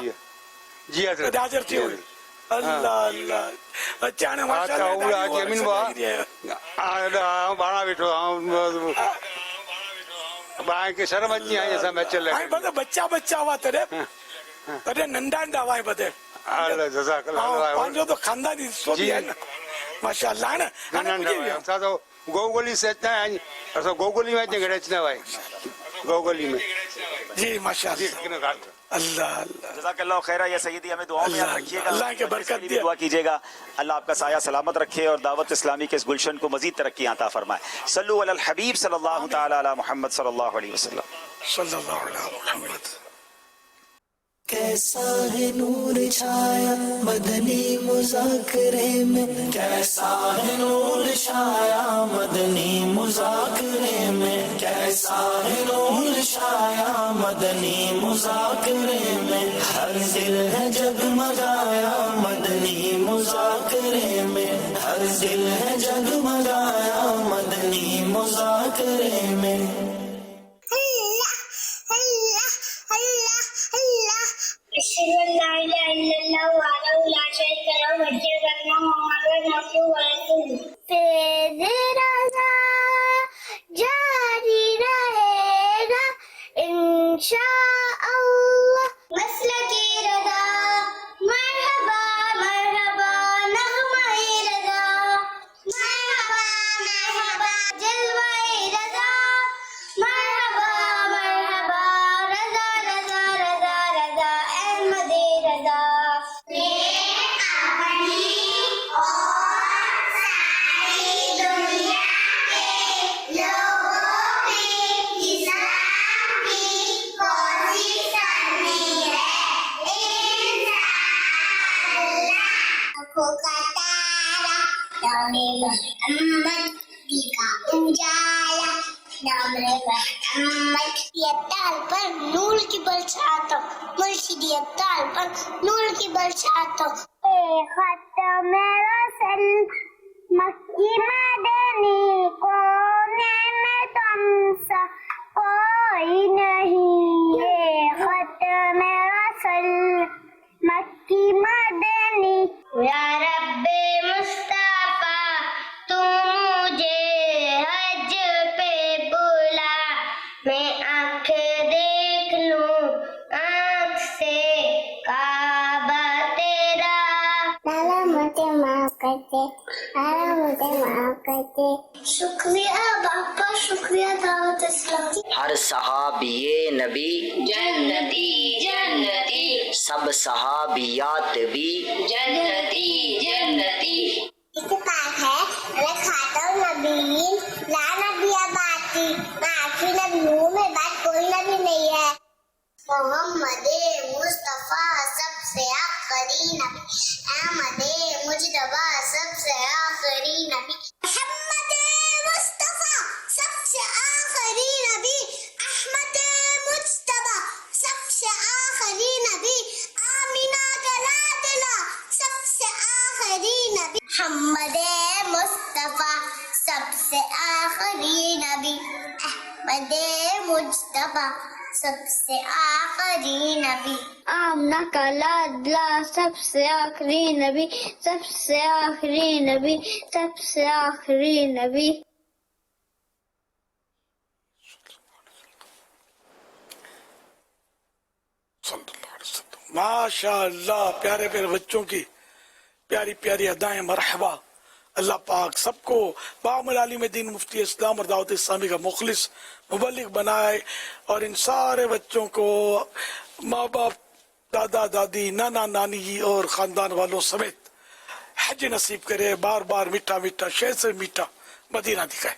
जी हजरत हाजिर थी हुई अल्लाह अल्लाह अचानक माशाअल्लाह आज जमीन बा आ बाणा बैठो बाय के शर्म नहीं आई ऐसा मैं चल आई बदे बच्चा बच्चा हुआ तेरे तेरे नंदा नंदा वाई बदे अल्लाह जज़ाकल्लाह पांचो तो खानदानी सो भी है ना माशाअल्लाह ना ना तो गोगोली से इतना है ऐसा गोगोली में जगह रचना भाई गोगोली में जी माशाअल्लाह अल्लाह अल्लाह जज़ाकल्लाह खैरा। या सय्यदी हमें दुआओं में याद रखिएगा, अल्लाह के बरकत दे, दुआ कीजिएगा अल्लाह आपका साया सलामत रखे और दावत इस्लामी के इस गुलशन को मजीद तरक्की अता फरमाए। सल्लु अलल हबीब सल्लल्लाहु तआला अला मुहम्मद सल्लल्लाहु अलैहि वसल्लम। सल्लल्लाहु अलैहि मुहम्मद। कैसा है नूर छाया मदनी मुज़ाकरे में, कैसा है नूर छाया मदनी मुज़ाकरे में, कैसा है नूर छाया मदनी मुज़ाकरे में, हर दिल है जगमगाया मदनी मुज़ाकरे में, हर दिल है जगमगाया मदनी मुज़ाकरे में। जारी रहेगा इंशाअल्लाह मसलके रज़ा मरहबा मरहबा नग़्मा-ए रज़ा मरहबा मरहबा जलवा-ए रज़ा मरहबा मरहबा रज़ा रज़ा रज़ा रज़ा अहमद-ए रज़ा। मोहम्मद का उजाला नाम रहेगा मोहम्मद। ये ताल पर नूर की बरसात हो, मुर्शिद ये ताल पर नूर की बरसात हो। ए खत मेरा सल मक्की मदनी कोने में तुमसा कोई नहीं। ये खत मेरा सल मक्की मदनी या रब्बे मुस्तफा तू मुझे हज पे बुला, मैं आँख देख लूं आँख से काबा तेरा। लाला मुझे माफ करते, लाला मुझे माफ करते। शुक्रिया बापा, शुक्रिया दावत इस्लामी। हर सहाबिये नबी जन्नती जन्नती, सब सहाबियात भी जन्नती जन्नती। इत्तेफाक है मैं खातम नबीन ला नबिया बाती, मैं आखिरी नबी हूँ, मेरे बाद कोई नबी नहीं है। मोहम्मद मुस्तफा सबसे आखिरी नबी, अहमद मुजतबा सबसे आखिरी नबी। मोहम्मद मुस्तफा सबसे आखिरी नबी, अहमद मुजतबा सबसे आखिरी नबी, आमीना का लाडला सबसे आखिरी नबी। मोहम्मद मुस्तफा सबसे आखिरी नबी, अहमद मुजतबा सबसे आखिरी नबी, आमना का लाडला सबसे आखिरी नबी, सबसे आखिरी नबी, सबसे आखिरी नबी। माशाअल्लाह, प्यारे प्यारे बच्चों की प्यारी प्यारी अदाएं मरहबा। अल्लाह पाक सबको बामुल आलिम दीन मुफ्ती इस्लाम और दावत इस्लामी का मुखलिस मुबल्लिग बनाए, और इन सारे बच्चों को माँ बाप, दादा दादी, नाना नानी और खानदान वालों समेत हज नसीब करे। बार बार मीठा मीठा शहद से मीठा मदीना दिखाए।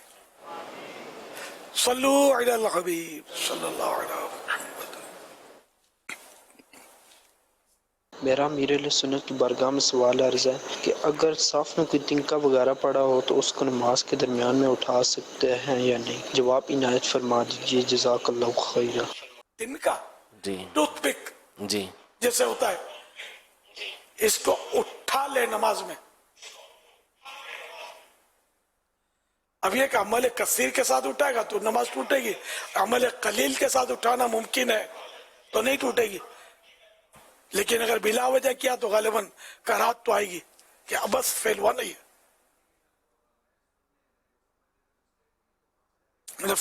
सल्लू अलल हबीब सल्लल्लाहु अलैहि वसल्लम। मेरा मीर सुन्नत की बारगाह में सवाल अर्ज़ है कि अगर साफ में कोई तिनका वगैरह पड़ा हो तो उसको नमाज के दरमियान में उठा सकते हैं या नहीं? जवाब इनायत फरमा दीजिए, जज़ाकल्लाहु खैरा। तिनका जी टूथपिक जी जैसे होता है, इसको उठा ले नमाज में। अब ये अमल कसीर के साथ उठाएगा तो नमाज टूटेगी, अमल कलील के साथ उठाना मुमकिन है तो नहीं टूटेगी। लेकिन अगर बिला वजह किया तो गालिबन कराहत तो आएगी कि अबस फेल हुआ नहीं है, मतलब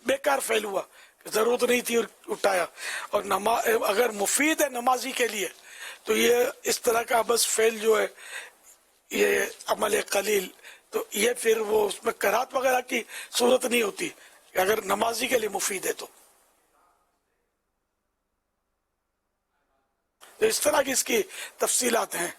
बेकार फेल हुआ, जरूरत नहीं थी और उठाया। और नमाज अगर मुफीद है नमाजी के लिए तो ये इस तरह का बस फेल जो है ये अमल कलील, तो ये फिर वो उसमें कराहत वगैरह की सूरत नहीं होती अगर नमाजी के लिए मुफीद है तो इस तरह की इसकी तफसीलात हैं।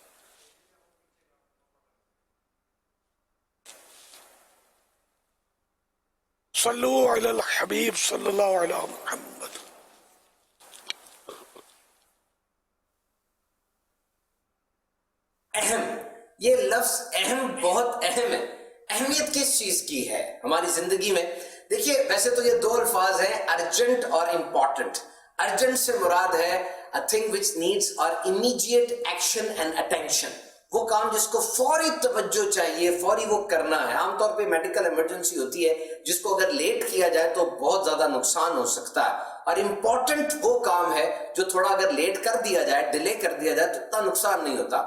सल्लू अलल हबीब सल्लल्लाहु अलैहि मुहम्मद। अहम, ये लफ्ज अहम बहुत अहम है। अहमियत किस चीज की है हमारी जिंदगी में? देखिए, वैसे तो ये दो अल्फाज हैं, अर्जेंट और इम्पॉर्टेंट। अर्जेंट से मुराद है a thing which needs our immediate action and attention, वो काम जिसको फौरी तवज्जो चाहिए, फौरी वो करना है। आमतौर पे मेडिकल इमरजेंसी होती है जिसको अगर लेट किया जाए तो बहुत ज्यादा नुकसान हो सकता है। और इम्पोर्टेंट वो काम है जो थोड़ा अगर लेट कर दिया जाए, डिले कर दिया जाए तो इतना नुकसान नहीं होता।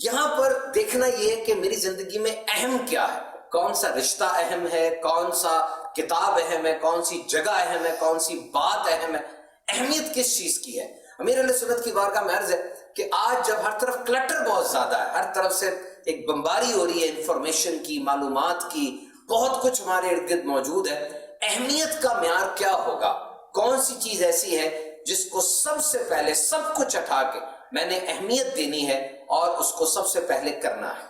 यहाँ पर देखना ये है कि मेरी जिंदगी में अहम क्या है, कौन सा रिश्ता अहम है, कौन सा किताब अहम है, कौन सी जगह अहम है, कौन सी बात अहम है, अहमियत किस चीज की है। अमीर अहले सुन्नत की बारगाह में अर्ज है कि आज जब हर तरफ क्लटर बहुत ज्यादा है, हर तरफ से एक बमबारी हो रही है इंफॉर्मेशन की, मालूमात की, बहुत कुछ हमारे इर्द गिर्द मौजूद है, अहमियत का म्यार क्या होगा? कौन सी चीज ऐसी है जिसको सबसे पहले सब कुछ हटा के मैंने अहमियत देनी है और उसको सबसे पहले करना है?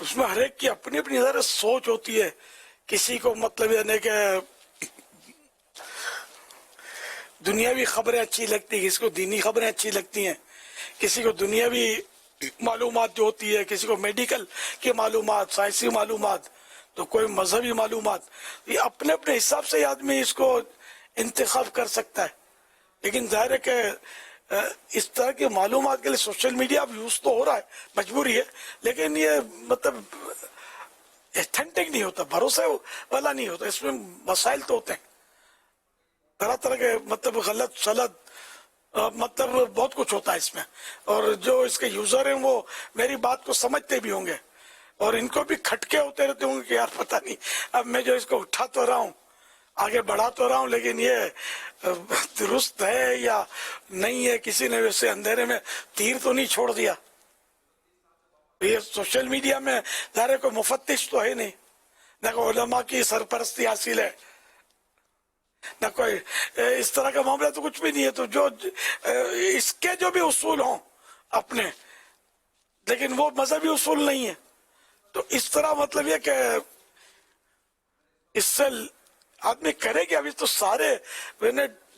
उसमें हर एक की अपनी अपनी जरा सोच होती है। किसी को मतलब यानी कि दुनियावी खबरें अच्छी लगती है, किसी को दीनी खबरें अच्छी लगती हैं, किसी को दुनियावी मालूमात जो होती है, किसी को मेडिकल की मालूमात, साइंसी मालूमात। तो कोई मजहबी मालूमात, ये अपने अपने हिसाब से आदमी इसको इंतखाब कर सकता है। लेकिन जाहिर है कि इस तरह की मालूमात के लिए सोशल मीडिया अब यूज तो हो रहा है, मजबूरी है, लेकिन ये मतलब ऑथेंटिक नहीं होता, भरोसे वाला नहीं होता। इसमें मसाइल तो होते हैं तरह तरह के, मतलब गलत सलत, मतलब बहुत कुछ होता है इसमें। और जो इसके यूजर हैं वो मेरी बात को समझते भी होंगे और इनको भी खटके होते रहते होंगे कि यार पता नहीं अब मैं जो इसको उठा तो रहा हूँ, आगे बढ़ा तो रहा हूँ, लेकिन ये दुरुस्त है या नहीं है, किसी ने वैसे अंधेरे में तीर तो नहीं छोड़ दिया। ये सोशल मीडिया में ज़ाहिर कोई मुफत्तिश तो है नहीं, न कोई उलमा की सरपरस्ती हासिल है, न कोई इस तरह का मामला तो कुछ भी नहीं है। तो जो इसके जो भी उसूल हों अपने, लेकिन वो मजहबी उसूल नहीं है, तो इस तरह मतलब ये कि इससे आदमी करेगा। अभी तो सारे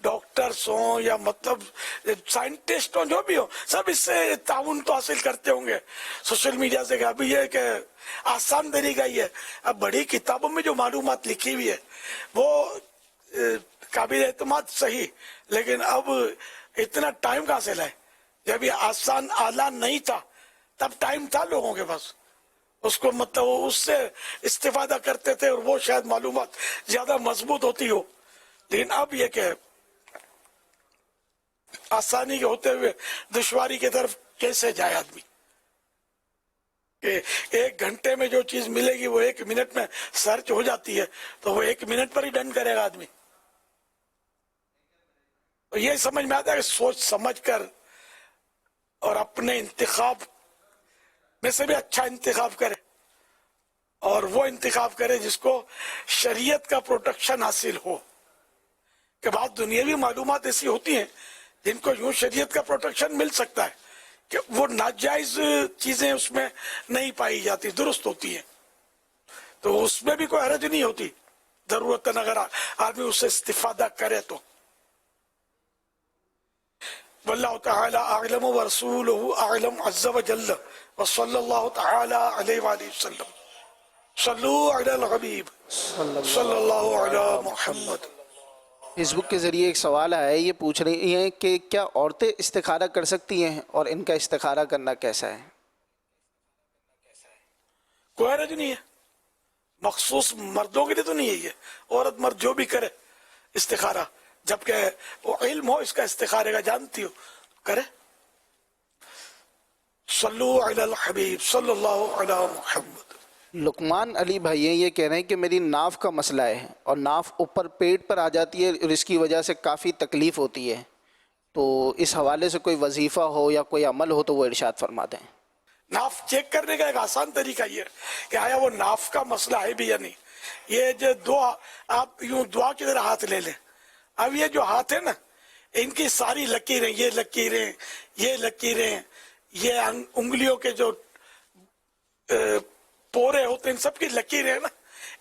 डॉक्टर्स हों या मतलब साइंटिस्ट हों, जो भी हो, सब इससे ताउन तो हासिल करते होंगे सोशल मीडिया से। अभी ये कि आसान तरीका ही है, अब बड़ी किताबों में जो मालूमात लिखी हुई है वो काबिल एतमाद सही, लेकिन अब इतना टाइम कहाँ से लाए? जब ये आसान आला नहीं था तब टाइम था लोगों के पास, उसको मतलब उससे इस्तेफादा करते थे और वो शायद मालूमात ज्यादा मजबूत होती हो। लेकिन अब ये कि आसानी के होते हुए दुश्वारी की तरफ कैसे जाए आदमी, कि 1 घंटे में जो चीज मिलेगी वो 1 मिनट में सर्च हो जाती है, तो वो 1 मिनट पर ही डन करेगा आदमी। तो ये समझ में आता है कि सोच समझ कर और अपने इंतखाब में से भी अच्छा इंतखाब करे, और वो इंतखाब करे जिसको शरीयत का प्रोटेक्शन हासिल हो। कि बाद दुनियावी मालूमात ऐसी होती हैं जिनको यूं शरीयत का प्रोटेक्शन मिल सकता है कि वो नाजायज चीजें उसमें नहीं पाई जाती, दुरुस्त होती हैं, तो उसमें भी कोई हरज नहीं होती, जरूरत अगर आदमी उससे इस्तिफादा करे तो। वल्लाहु तआला अअलम व रसूलुहु अअलम अज़्ज़ा व जल्ल व सल्लल्लाहु तआला अलैहि व सल्लम। सल्लू अलल हबीब सल्लल्लाहु अला मुहम्मद। फेसबुक के ज़रिए एक सवाल आया है, ये पूछ रही हैं कि क्या औरतें इस्तिखारा कर सकती हैं और इनका इस्तिखारा करना कैसा है? कोई हरज नहीं है, मखसूस मर्दों के लिए तो नहीं है ये, औरत मर्द जो भी करे इस्तिखारा, जबकि वो इल्म हो इसका इस्तिखारे का, जानती हो, करे। सल्लू अलल हबीब सल्लल्लाहु अला मुहम्मद। लुकमान अली भाई हैं, ये कह रहे हैं कि मेरी नाफ का मसला है और नाफ ऊपर पेट पर आ जाती है और इसकी वजह से काफ़ी तकलीफ़ होती है, तो इस हवाले से कोई वजीफ़ा हो या कोई अमल हो तो वो इरशाद फरमा दें। नाफ चेक करने का एक आसान तरीका ये है कि आया वो नाफ का मसला है भी या नहीं। ये जो दुआ, आप यूं दुआ की तरह हाथ ले लें, अब ये जो हाथ है ना, इनकी सारी लकीरें, ये लकीरें, ये लकीरें, ये उंगलियों के जो पोरे होते हैं, इन सब की लकीरें है ना,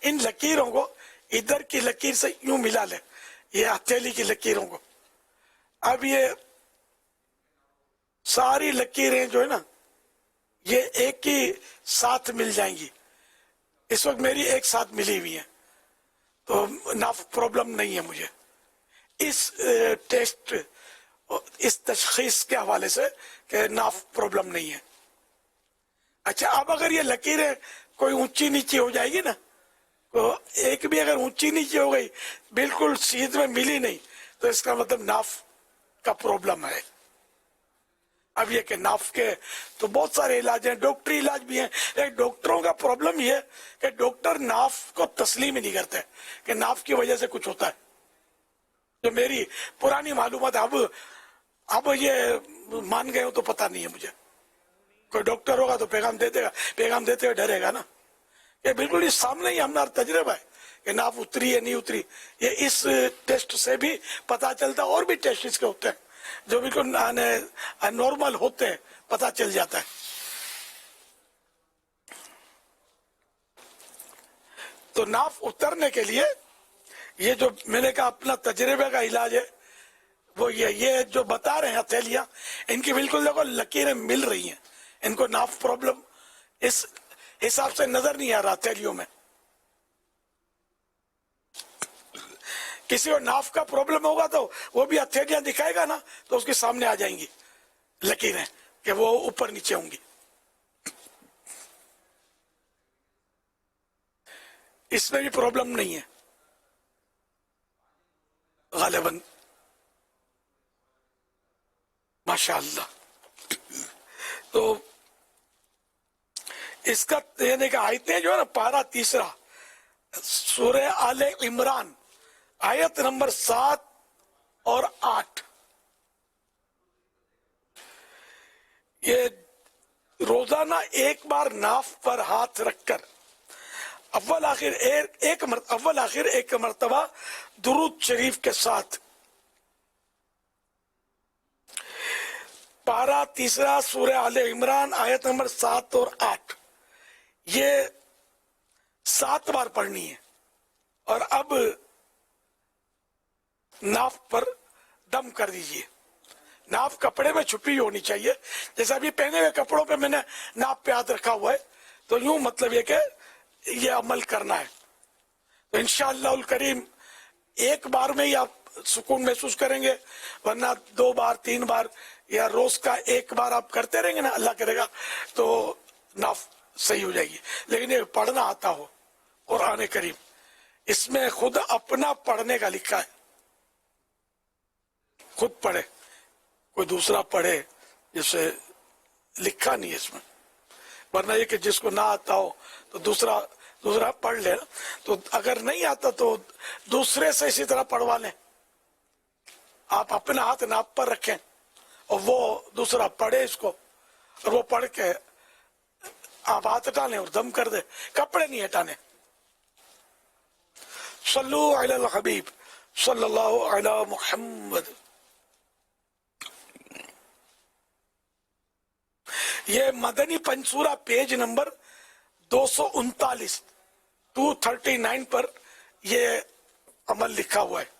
इन लकीरों को इधर की लकीर से यूं मिला ले, ये हथेली की लकीरों को। अब ये सारी लकीरें जो है ना, ये एक ही साथ मिल जाएंगी। इस वक्त मेरी एक साथ मिली हुई है, तो नाफ प्रॉब्लम नहीं है मुझे इस टेस्ट, इस तशखीस के हवाले से कि नाफ प्रॉब्लम नहीं है। अच्छा, अब अगर ये लकीरें कोई ऊंची नीची हो जाएगी ना, तो एक भी अगर ऊंची नीची हो गई, बिल्कुल सीध में मिली नहीं, तो इसका मतलब नाफ का प्रॉब्लम है। अब ये कि नाफ के तो बहुत सारे इलाज हैं, डॉक्टरी इलाज भी हैं, लेकिन डॉक्टरों का प्रॉब्लम ये है कि डॉक्टर नाफ को तस्लीम ही नहीं करते कि नाफ की वजह से कुछ होता है। जो मेरी पुरानी मालूमात अब ये मान गए हो तो पता नहीं है मुझे। कोई डॉक्टर होगा तो पैगाम दे देगा, पैगाम देते हुए डरेगा ना। ये बिल्कुल इस सामने ही हमारा तजर्बा है कि नाफ उतरी है नहीं उतरी, ये इस टेस्ट से भी पता चलता है। और भी टेस्ट इसके होते हैं जो बिल्कुल नॉर्मल होते हैं, पता चल जाता है। तो नाफ उतरने के लिए ये जो मैंने कहा अपना तजर्बे का इलाज है वो ये जो बता रहे हैं हथेलियां, इनकी बिल्कुल देखो लकीरें मिल रही हैं, इनको नाफ प्रॉब्लम इस हिसाब से नजर नहीं आ रहा हथेलियों में। किसी को नाफ का प्रॉब्लम होगा तो वो भी हथेलियां दिखाएगा ना, तो उसके सामने आ जाएंगी लकीरें कि वो ऊपर नीचे होंगी। इसमें भी प्रॉब्लम नहीं है गालिबन, माशाअल्लाह। तो इसका यानी कि आयतें जो है ना, पारा 3 सूरह आले इमरान आयत नंबर 7 और 8, ये रोजाना एक बार नाफ पर हाथ रखकर अव्वल आखिर एक मर्तबा दुरूद शरीफ के साथ पारा 3 सूरह आले इमरान आयत नंबर 7 और 8 ये 7 बार पढ़नी है। और अब नाफ पर दम कर दीजिए। नाफ कपड़े में छुपी होनी चाहिए, जैसे अभी पहने हुए कपड़ों पे मैंने नाफ पे हाथ रखा हुआ है, तो यूं मतलब ये कि ये अमल करना है। तो इंशाअल्लाहुल करीम एक बार में ही आप सुकून महसूस करेंगे, वरना 2 बार 3 बार या रोज का 1 बार आप करते रहेंगे ना, अल्लाह करेगा तो नाफ सही हो जाएगी। लेकिन ये पढ़ना आता हो कुरान करीम, इसमें खुद अपना पढ़ने का लिखा है, खुद पढ़े, कोई दूसरा पढ़े, जिससे लिखा नहीं है इसमें। वरना ये कि जिसको ना आता हो तो दूसरा पढ़ ले, तो अगर नहीं आता तो दूसरे से इसी तरह पढ़वा लें। आप अपना हाथ नाप पर रखें और वो दूसरा पढ़े इसको, और वो पढ़ के आप हाथ हटाने और दम कर दे, कपड़े नहीं हटाने। सल्लु अलल हबीब सल्लल्लाहु अला मुहम्मद। ये मदनी पंसूरा पेज नंबर 239 239 पर ये अमल लिखा हुआ है।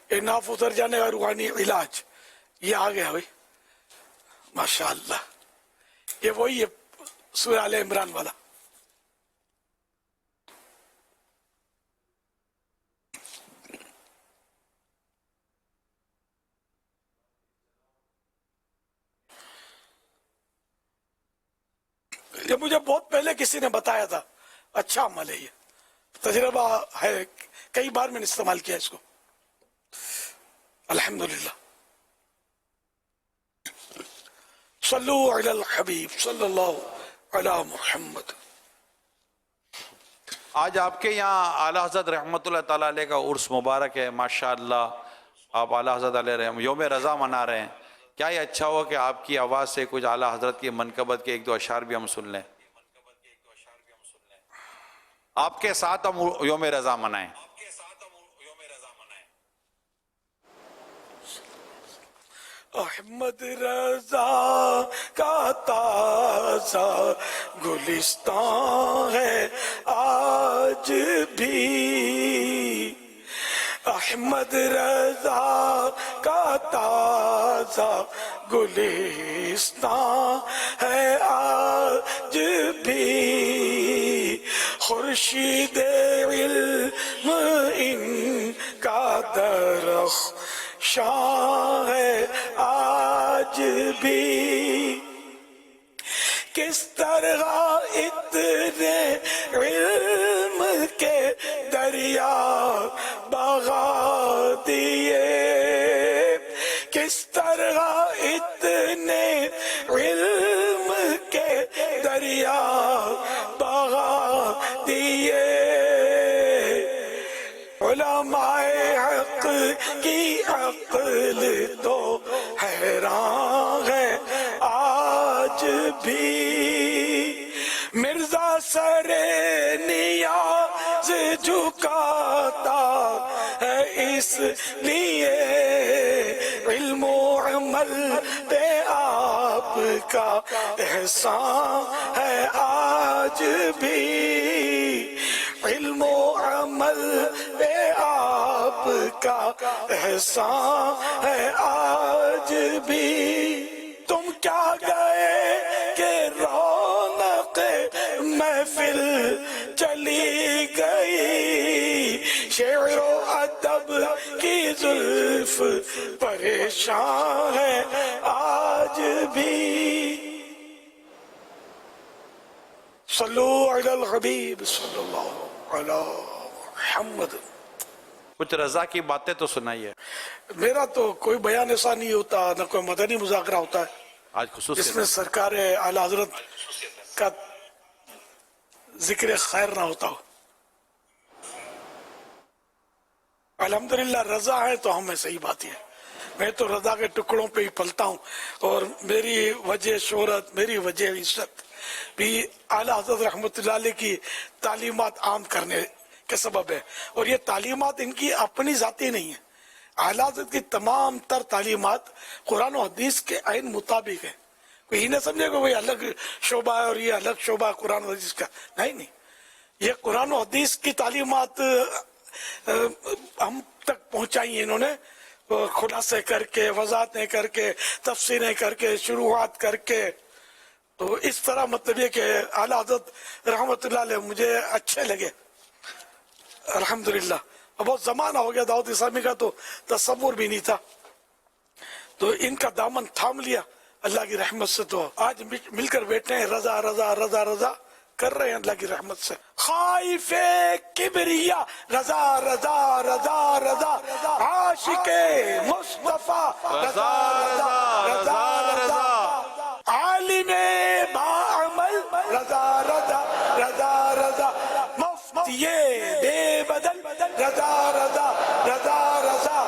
ये नाफ उतर जाने का रूहानी इलाज ये आ गया भाई, माशाअल्लाह। ये वही है सूरह आले इमरान वाला। ये मुझे बहुत पहले किसी ने बताया था, अच्छा अमल है, ये तजर्बा है, कई बार मैंने इस्तेमाल किया इसको, अल्हम्दुलिल्लाह। सल्लु अलल हबीब सल्लल्लाहु अला मुहम्मद। आज आपके यहाँ आला हज़रत रहमतुल्लाह ताला अलैह का उर्स मुबारक है, माशाअल्लाह। आप आला हज़रत अलैह यौम रज़ा मना रहे हैं। क्या ये अच्छा हुआ कि आपकी आवाज़ से कुछ आला हज़रत की मनकबत के 1-2 अशार भी हम सुन लें, आपके साथ हम यौम रज़ा मनाएं। अहमद रजा का ताजा गुलिस्तान है आज भी, अहमद रजा का ताजा गुलिस्तान है आज भी, खुर्शीद इल्म इनका दरख्त शाह है आज भी। किस तरह इतने इल्म के दरिया बगा दिए, किस तरह इतने इल्म के दरिया बगा दिए। उलमाए हक की अक्ल तो हैरान है आज भी, मिर्जा सरे नियाज झुकाता है इसलिए इल्मो अमल पे आप کا احسان ہے آج بھی، علم و عمل پہ آپ کا احسان ہے آج بھی، تم کیا گئے کہ رونق محفل چلی گئی، شعر و ادب کی زلف پریشان ہے آج بھی۔ صلو علی الحبیب صلی اللہ علی محمد۔ کچھ رضا کی باتیں تو سنائیے۔ میرا تو کوئی بیان ایسا نہیں ہوتا، نہ کوئی مدنی مذاکرہ ہوتا ہے آج خصوص جس میں سرکار اعلی حضرت کا ذکر خیر نہ ہوتا ہو۔ الحمدللہ رضا ہے تو ہمیں صحیح بات ہے، میں تو رضا کے ٹکڑوں پہ ہی پلتا ہوں، اور میری وجہ شہرت، میری وجہ عزت بھی اعلی حضرت رحمۃ اللہ علیہ کی تعلیمات عام کرنے کے سبب ہے، اور یہ تعلیمات ان کی اپنی ذاتی نہیں ہیں، اعلی حضرت کی تمام تر تعلیمات قرآن و حدیث کے عین مطابق ہے۔ کوئی نہ سمجھے کہ کوئی الگ شعبہ ہے اور یہ الگ شعبہ ہے قرآن و حدیث کا، نہیں، یہ قرآن و حدیث کی تعلیمات ہم تک پہنچائی ہیں انہوں نے، خلاصے کر کے، وضاحتیں کر کے، تفسیریں کر کے، شروحات کر کے، تو اس طرح مطلب یہ کہ اعلی حضرت رحمۃ اللہ علیہ مجھے اچھے لگے الحمدللہ۔ بہت زمانہ ہو گیا دعوت اسلامی کا تو تصور بھی نہیں تھا، تو ان کا دامن تھام لیا اللہ کی رحمت سے، تو آج مل کر بیٹھے ہیں، رضا رضا رضا رضا کر رہے ہیں اللہ کی رحمت سے۔ خائف کبریا رضا رضا رضا رضا، عاشق مصطفیٰ رضا رضا رضا رضا، عالم باعمل رضا رضا رضا رضا، مفتی بے بدل رضا رضا رضا رضا،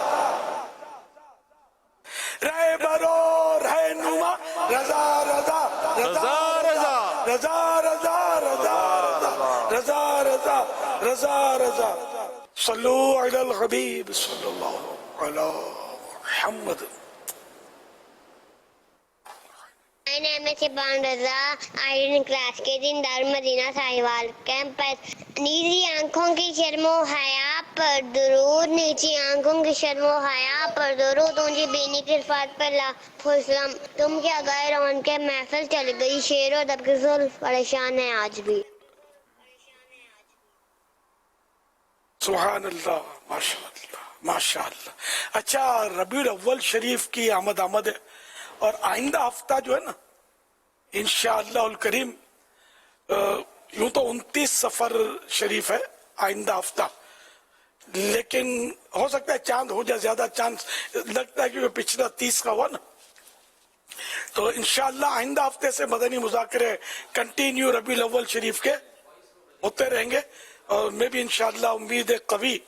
رہبر و رہنما رضا رضا رضا رضا رضا رضا رضا رضا رضا رضا رضا۔ صلو علی الحبیب صلی اللہ علی محمد۔ My name is Iban Raza. I read in class KG in Darul Madina Sahiwal campus. نیزی آنکھوں کی شرم و حیا پر درود، نیچی آنکھوں کی شرم و حیا پر درود، اونچی بینی کی رفعت پر لاکھوں سلام۔ تم کیا گئے رون کے محفل چل گئی، شعر و ادب کی زلف پریشان ہے آج بھی۔ سبحان اللہ، ماشاء اللہ ماشاء اللہ۔ اچھا، ربیع الاول شریف کی آمد ہے، اور آئندہ ہفتہ جو ہے نا انشاءاللہ الکریم، یوں تو 29 سفر شریف ہے آئندہ ہفتہ، لیکن ہو سکتا ہے چاند ہو جائے، زیادہ چاند لگتا ہے کیونکہ پچھلا 30 کا ہوا نا، تو انشاءاللہ آئندہ ہفتے سے مدنی مذاکرے کنٹینیو ربیع الاول شریف کے ہوتے رہیں گے، اور میں بھی انشاءاللہ امید قوی،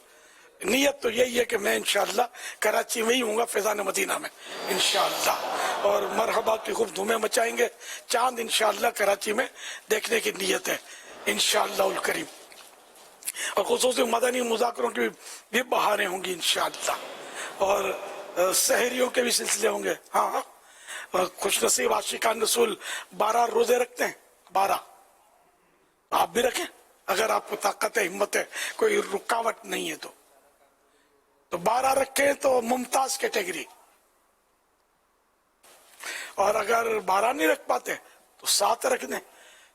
نیت تو یہی ہے کہ میں انشاءاللہ کراچی میں ہی ہوں گا، فیضان مدینہ میں انشاءاللہ، اور مرحبا کی خوب دھومیں مچائیں گے، چاند انشاءاللہ کراچی میں دیکھنے کی نیت ہے انشاءاللہ الکریم، اور خصوصی مدنی مذاکروں کی بھی بہاریں ہوں گی انشاءاللہ، اور سحریوں کے بھی سلسلے ہوں گے۔ ہاں، خوش نصیب عاشقان رسول 12 روزے رکھتے ہیں، 12 آپ بھی رکھیں اگر آپ کو طاقت ہے، ہمت ہے، کوئی رکاوٹ نہیں ہے تو 12 رکھیں تو ممتاز کیٹیگری، اور اگر 12 نہیں رکھ پاتے تو 7 رکھ دیں،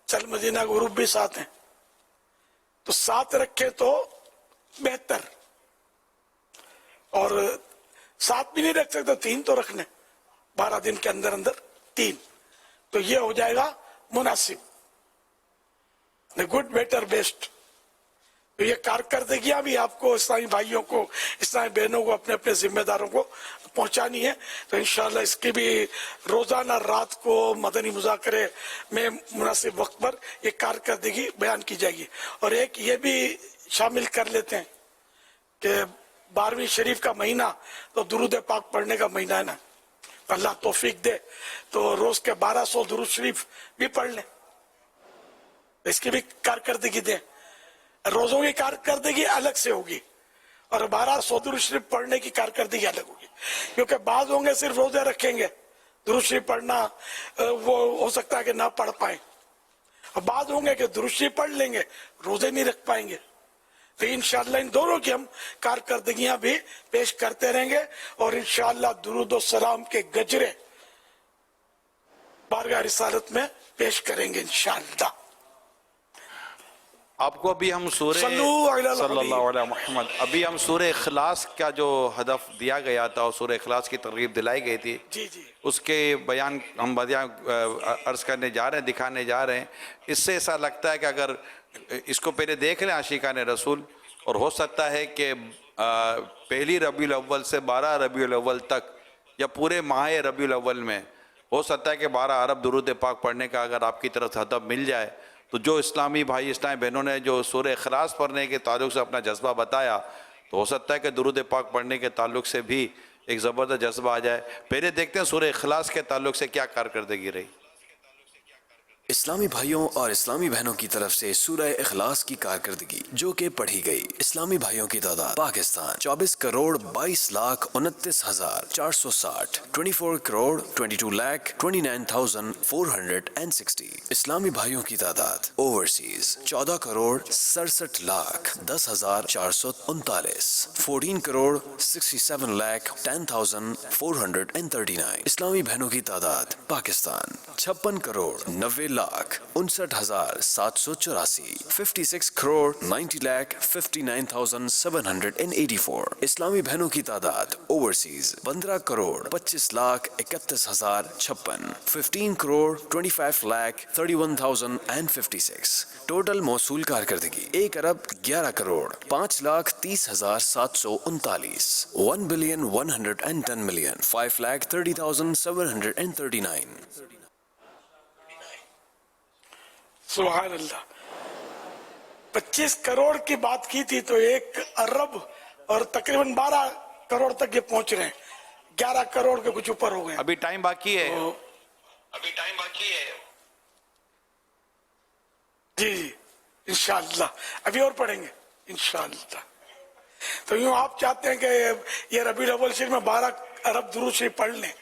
چل مدینہ گروپ بھی 7 ہیں تو 7 رکھیں تو بہتر، اور 7 بھی نہیں رکھ سکتے 3 تو رکھ لیں، 12 دن کے اندر 3، تو یہ ہو جائے گا مناسب، گڈ بیٹر بیسٹ۔ تو یہ کارکردگیاں بھی آپ کو، اسلامی بھائیوں کو، اسلامی بہنوں کو، اپنے اپنے ذمہ داروں کو پہنچانی ہے، تو انشاءاللہ اس کی بھی روزانہ رات کو مدنی مذاکرے میں مناسب وقت پر یہ کارکردگی بیان کی جائے گی۔ اور ایک یہ بھی شامل کر لیتے ہیں کہ 12ویں شریف کا مہینہ تو درود پاک پڑھنے کا مہینہ ہے نا، اللہ توفیق دے تو روز کے 1200 درود شریف بھی پڑھ لیں، اس کی بھی کارکردگی دیں، روزوں کی کارکردگی الگ سے ہوگی، اور 1200 درود شریف پڑھنے کی کارکردگی الگ ہوگی، کیونکہ بعض ہوں گے صرف روزے رکھیں گے दुरूद शरीफ पढ़ना वो हो सकता है कि ना पढ़ पाए, और बाद होंगे कि दुरूद शरीफ पढ़ लेंगे, रोजे नहीं रख पाएंगे। तो इंशाअल्लाह इन दोनों की हम कारकर्दगियां भी पेश करते रहेंगे और इंशाअल्लाह दुरूद और सलाम के गजरे बारगाह रिसालत में पेश करेंगे इंशाअल्लाह। आपको अभी हम सल्लल्लाहु अलैहि मुहम्मद अभी हम सूरह इखलास का जो हदफ दिया गया था और सूरह इखलास की तरगीब दिलाई गई थी, उसके बयान हम अर्ज करने जा रहे हैं, दिखाने जा रहे हैं। इससे ऐसा लगता है कि अगर इसको पहले देख लें आशिकाने रसूल, और हो सकता है कि पहली रबीउल अव्वल से 12 रबीउल अव्वल तक या पूरे माह रबीउल अव्वल में हो सकता है कि 12 अरब दुरूद पाक पढ़ने का अगर आपकी तरफ से हदफ मिल जाए, तो जो इस्लामी भाई इस्लामी बहनों ने जो सूरह इखलास पढ़ने के ताल्लुक से अपना जज्बा बताया, तो हो सकता है कि दुरूद पाक पढ़ने के ताल्लुक से भी एक ज़बरदस्त जज्बा आ जाए। पहले देखते हैं सूरह इखलास के ताल्लुक से क्या कारकर्दगी रही। इस्लामी भाइयों और इस्लामी बहनों की तरफ से सूरह इखलास की कारकर्दगी जो कि पढ़ी गई। इस्लामी भाइयों की तादाद पाकिस्तान 24 करोड़ 22 लाख 29,460, 24 करोड़ 22 लाख 29,460। इस्लामी भाइयों की तादाद ओवरसीज 14 करोड़ 67 लाख 10,439, 14 करोड़ 67 लाख 10,439। इस्लामी बहनों की तादाद पाकिस्तान 56 करोड़ 90 लाख 59,784, 56 करोड़ 90 लाख 59,784। इस्लामी बहनों की तादाद ओवरसीज 15 करोड़ 25 लाख 31,056, 15 करोड़ 25 लाख 31,056। टोटल मौसूल कारकर्दगी 1 अरब 11 करोड़ 5 लाख 30,739, 1,110,000,000 5 लाख 30,739। सुभान अल्लाह। 25 करोड़ की बात की थी तो 1 अरब और तकरीबन 12 करोड़ तक ये पहुंच रहे हैं, 11 करोड़ के कुछ ऊपर हो गए। अभी टाइम बाकी है, जी इंशाअल्लाह अभी और पढ़ेंगे इंशाअल्लाह। तो यूं आप चाहते हैं कि ये रबीउल अव्वल शरीफ में 12 अरब दुरूद शरीफ पढ़ लें,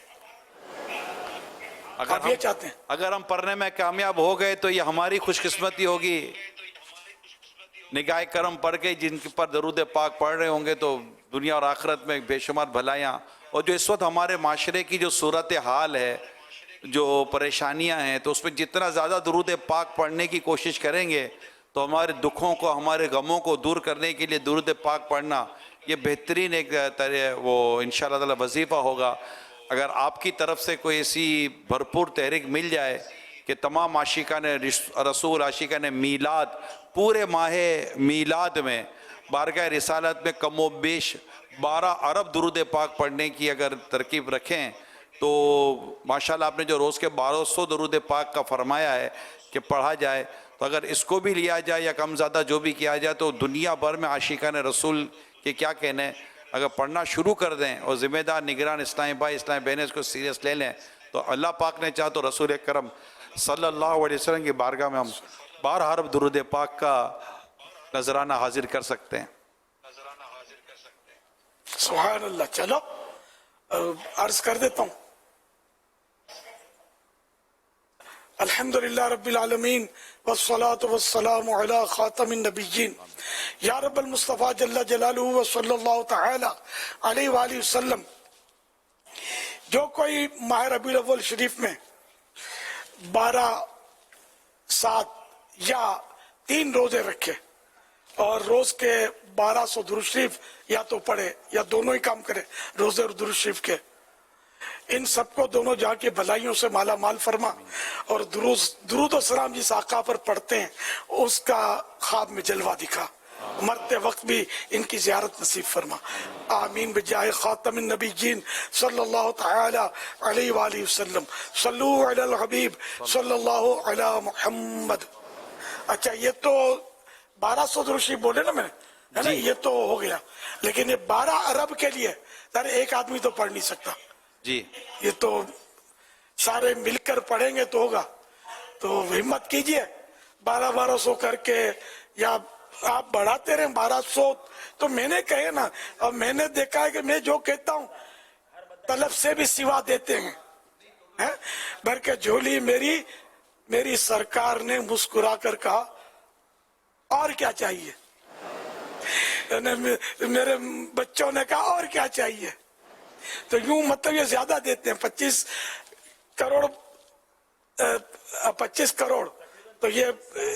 आप ये चाहते हैं? अगर हम पढ़ने में कामयाब हो गए तो ये हमारी खुशकिस्मती होगी। निगाह करम पढ़ के जिनके पर दरूद पाक पढ़ रहे होंगे तो दुनिया और आखिरत में बेशुमार भलाइयाँ, और जो इस वक्त हमारे माशरे की जो सूरत हाल है, जो परेशानियां हैं, तो उसमें जितना ज़्यादा दरूद पाक पढ़ने की कोशिश करेंगे तो हमारे दुखों को, हमारे गमों को दूर करने के लिए दरूद पाक पढ़ना ये बेहतरीन एक तरह वो इंशाअल्लाह ताला वजीफ़ा होगा। अगर आपकी तरफ से कोई ऐसी भरपूर तहरीक मिल जाए कि तमाम आशिकाने रसूल, आशिकाने मीलाद, पूरे माह मीलाद में बारगाह रिसालत में कमो बेश 12 अरब दुरूद पाक पढ़ने की अगर तरकीब रखें तो माशाल्लाह आपने जो रोज़ के 1200 दुरूद पाक का फरमाया है कि पढ़ा जाए, तो अगर इसको भी लिया जाए या कम ज़्यादा जो भी किया जाए तो दुनिया भर में आशिकाने रसूल के क्या कहने, अगर पढ़ना शुरू कर दें और ज़िम्मेदार निगरान इस्लामी भाई, इस्लामी बहनें इसको सीरियस ले लें तो अल्लाह पाक ने चाहा तो रसूल करम सल्लल्लाहु अलैहि वसल्लम की बारगाह में हम 12 अरब दुरूद पाक का नजराना हाजिर कर सकते हैं। सुभान अल्लाह। चलो अर्ज कर देता हूँ। अल्हम्दुलिल्लाह रब्बिल आलमीन वस्सलातु वस्सलामु अला खातमिन नबिय्यीन या रब्बल मुस्तफा जल्ला जलालुहु व सल्लल्लाहु तआला अलैहि व आलिहि वसल्लम। जो कोई माह रबीउल अव्वल शरीफ में 12, 7 या 3 रोजे रखे और रोज के 1200 दुरूद शरीफ या तो पढ़े या दोनों ही काम करे, रोजे और दुरूद शरीफ के, इन सबको दोनों जाके भलाइयों से माला माल फरमा और दुरूद और सलाम जिस आका पर पढ़ते हैं उसका ख्वाब में जलवा दिखा, मरते वक्त भी इनकी ज़ियारत नसीब फरमा। आमीन बिजाए खातमिन नबिय्यीन सल्लल्लाहु तआला अलैहि व आलिहि वसल्लम। सल्लू अलल हबीब सल्लल्लाहु अला मुहम्मद। अच्छा, ये तो 1200 दुरूद शरीफ बोले ना मैंने, है ना, ये तो हो गया, लेकिन ये 12 अरब के लिए यार एक आदमी तो पढ़ नहीं सकता जी, ये तो सारे मिलकर पढ़ेंगे तो होगा। तो हिम्मत कीजिए 1200 करके, या आप बढ़ाते रहे 1200। तो मैंने कहे ना, अब मैंने देखा है कि मैं जो कहता हूँ तलब से भी सिवा देते हैं, भर के झोली मेरी सरकार ने मुस्कुरा कर कहा और क्या चाहिए, मेरे बच्चों ने कहा और क्या चाहिए। तो यूं मतलब ये ज्यादा देते हैं 25 करोड़, तो ये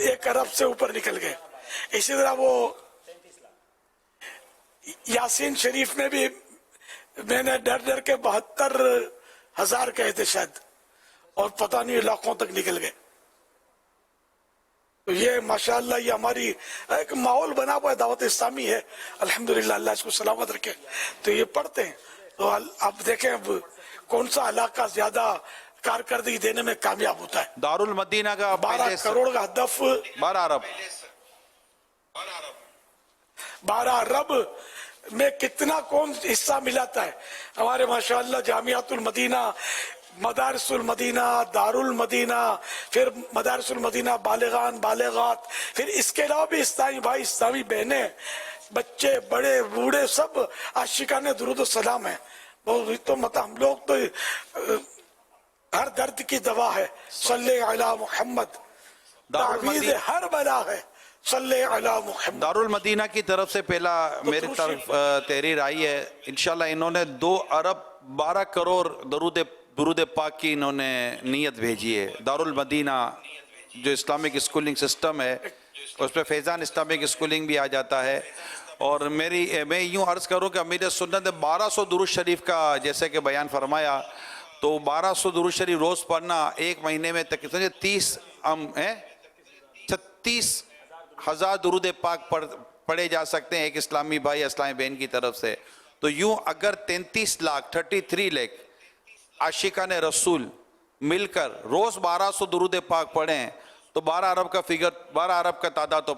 1 अरब से ऊपर निकल गए। इसी तरह वो यासीन शरीफ में भी मैंने डर डर के 72,000 कहे थे शायद, और पता नहीं लाखों तक निकल गए। तो ये माशाअल्लाह ये हमारी एक माहौल बना हुआ है, दावत इस्लामी है, अल्हम्दुलिल्लाह, अल्लाह इसको सलामत रखे। तो ये पढ़ते हैं। तो अब देखें अब कौन सा इलाका ज्यादा कारकर्दगी देने में कामयाब होता है। दारुल मदीना का 12 करोड़ का हदफ, 12 अरब में कितना कौन हिस्सा मिलाता है। हमारे माशाअल्लाह Jamiatul Medina, मदारिसुल Medina, Darul Medina, फिर मदारिसुल मदीना बालिगान बालिगात, फिर इसके अलावा भी इस्लामी भाई, इस्लामी बहनें, बच्चे, बड़े बूढ़े सब आशिकाने दुरूद सलाम है। तो मतलब हम लोग तो हर दर्द की दवा है, सल्ले अला मुहम्मद, तावीज़ हर बला है, सल्ले अला मुहम्मद। दारुल मदीना की तरफ से पहला मेरी तरफ तहरीर आई है। इंशाल्लाह इन्होंने 2 अरब 12 करोड़ दुरूद पाक की इन्होंने नीयत भेजी है। दारुल मदीना जो इस्लामिक स्कूलिंग सिस्टम है, उस पर फैज़ान इस्लामिक स्कूलिंग भी आ जाता है। और मैं यूँ अर्ज़ करूँ कि अमीर सुन्नत ने 1200 दुरूद शरीफ का जैसे कि बयान फरमाया, तो 1200 दुरूद शरीफ रोज़ पढ़ना 1 महीने में तक 36,000 दुरूद पाक पढ़े जा सकते हैं एक इस्लामी भाई, इस्लामी बहन की तरफ से। तो यूँ अगर 33 लाख आशिकान रसूल मिलकर रोज़ 1200 दुरूद पाक पढ़ें तो 12 अरब का फिगर, 12 अरब का तादाद तो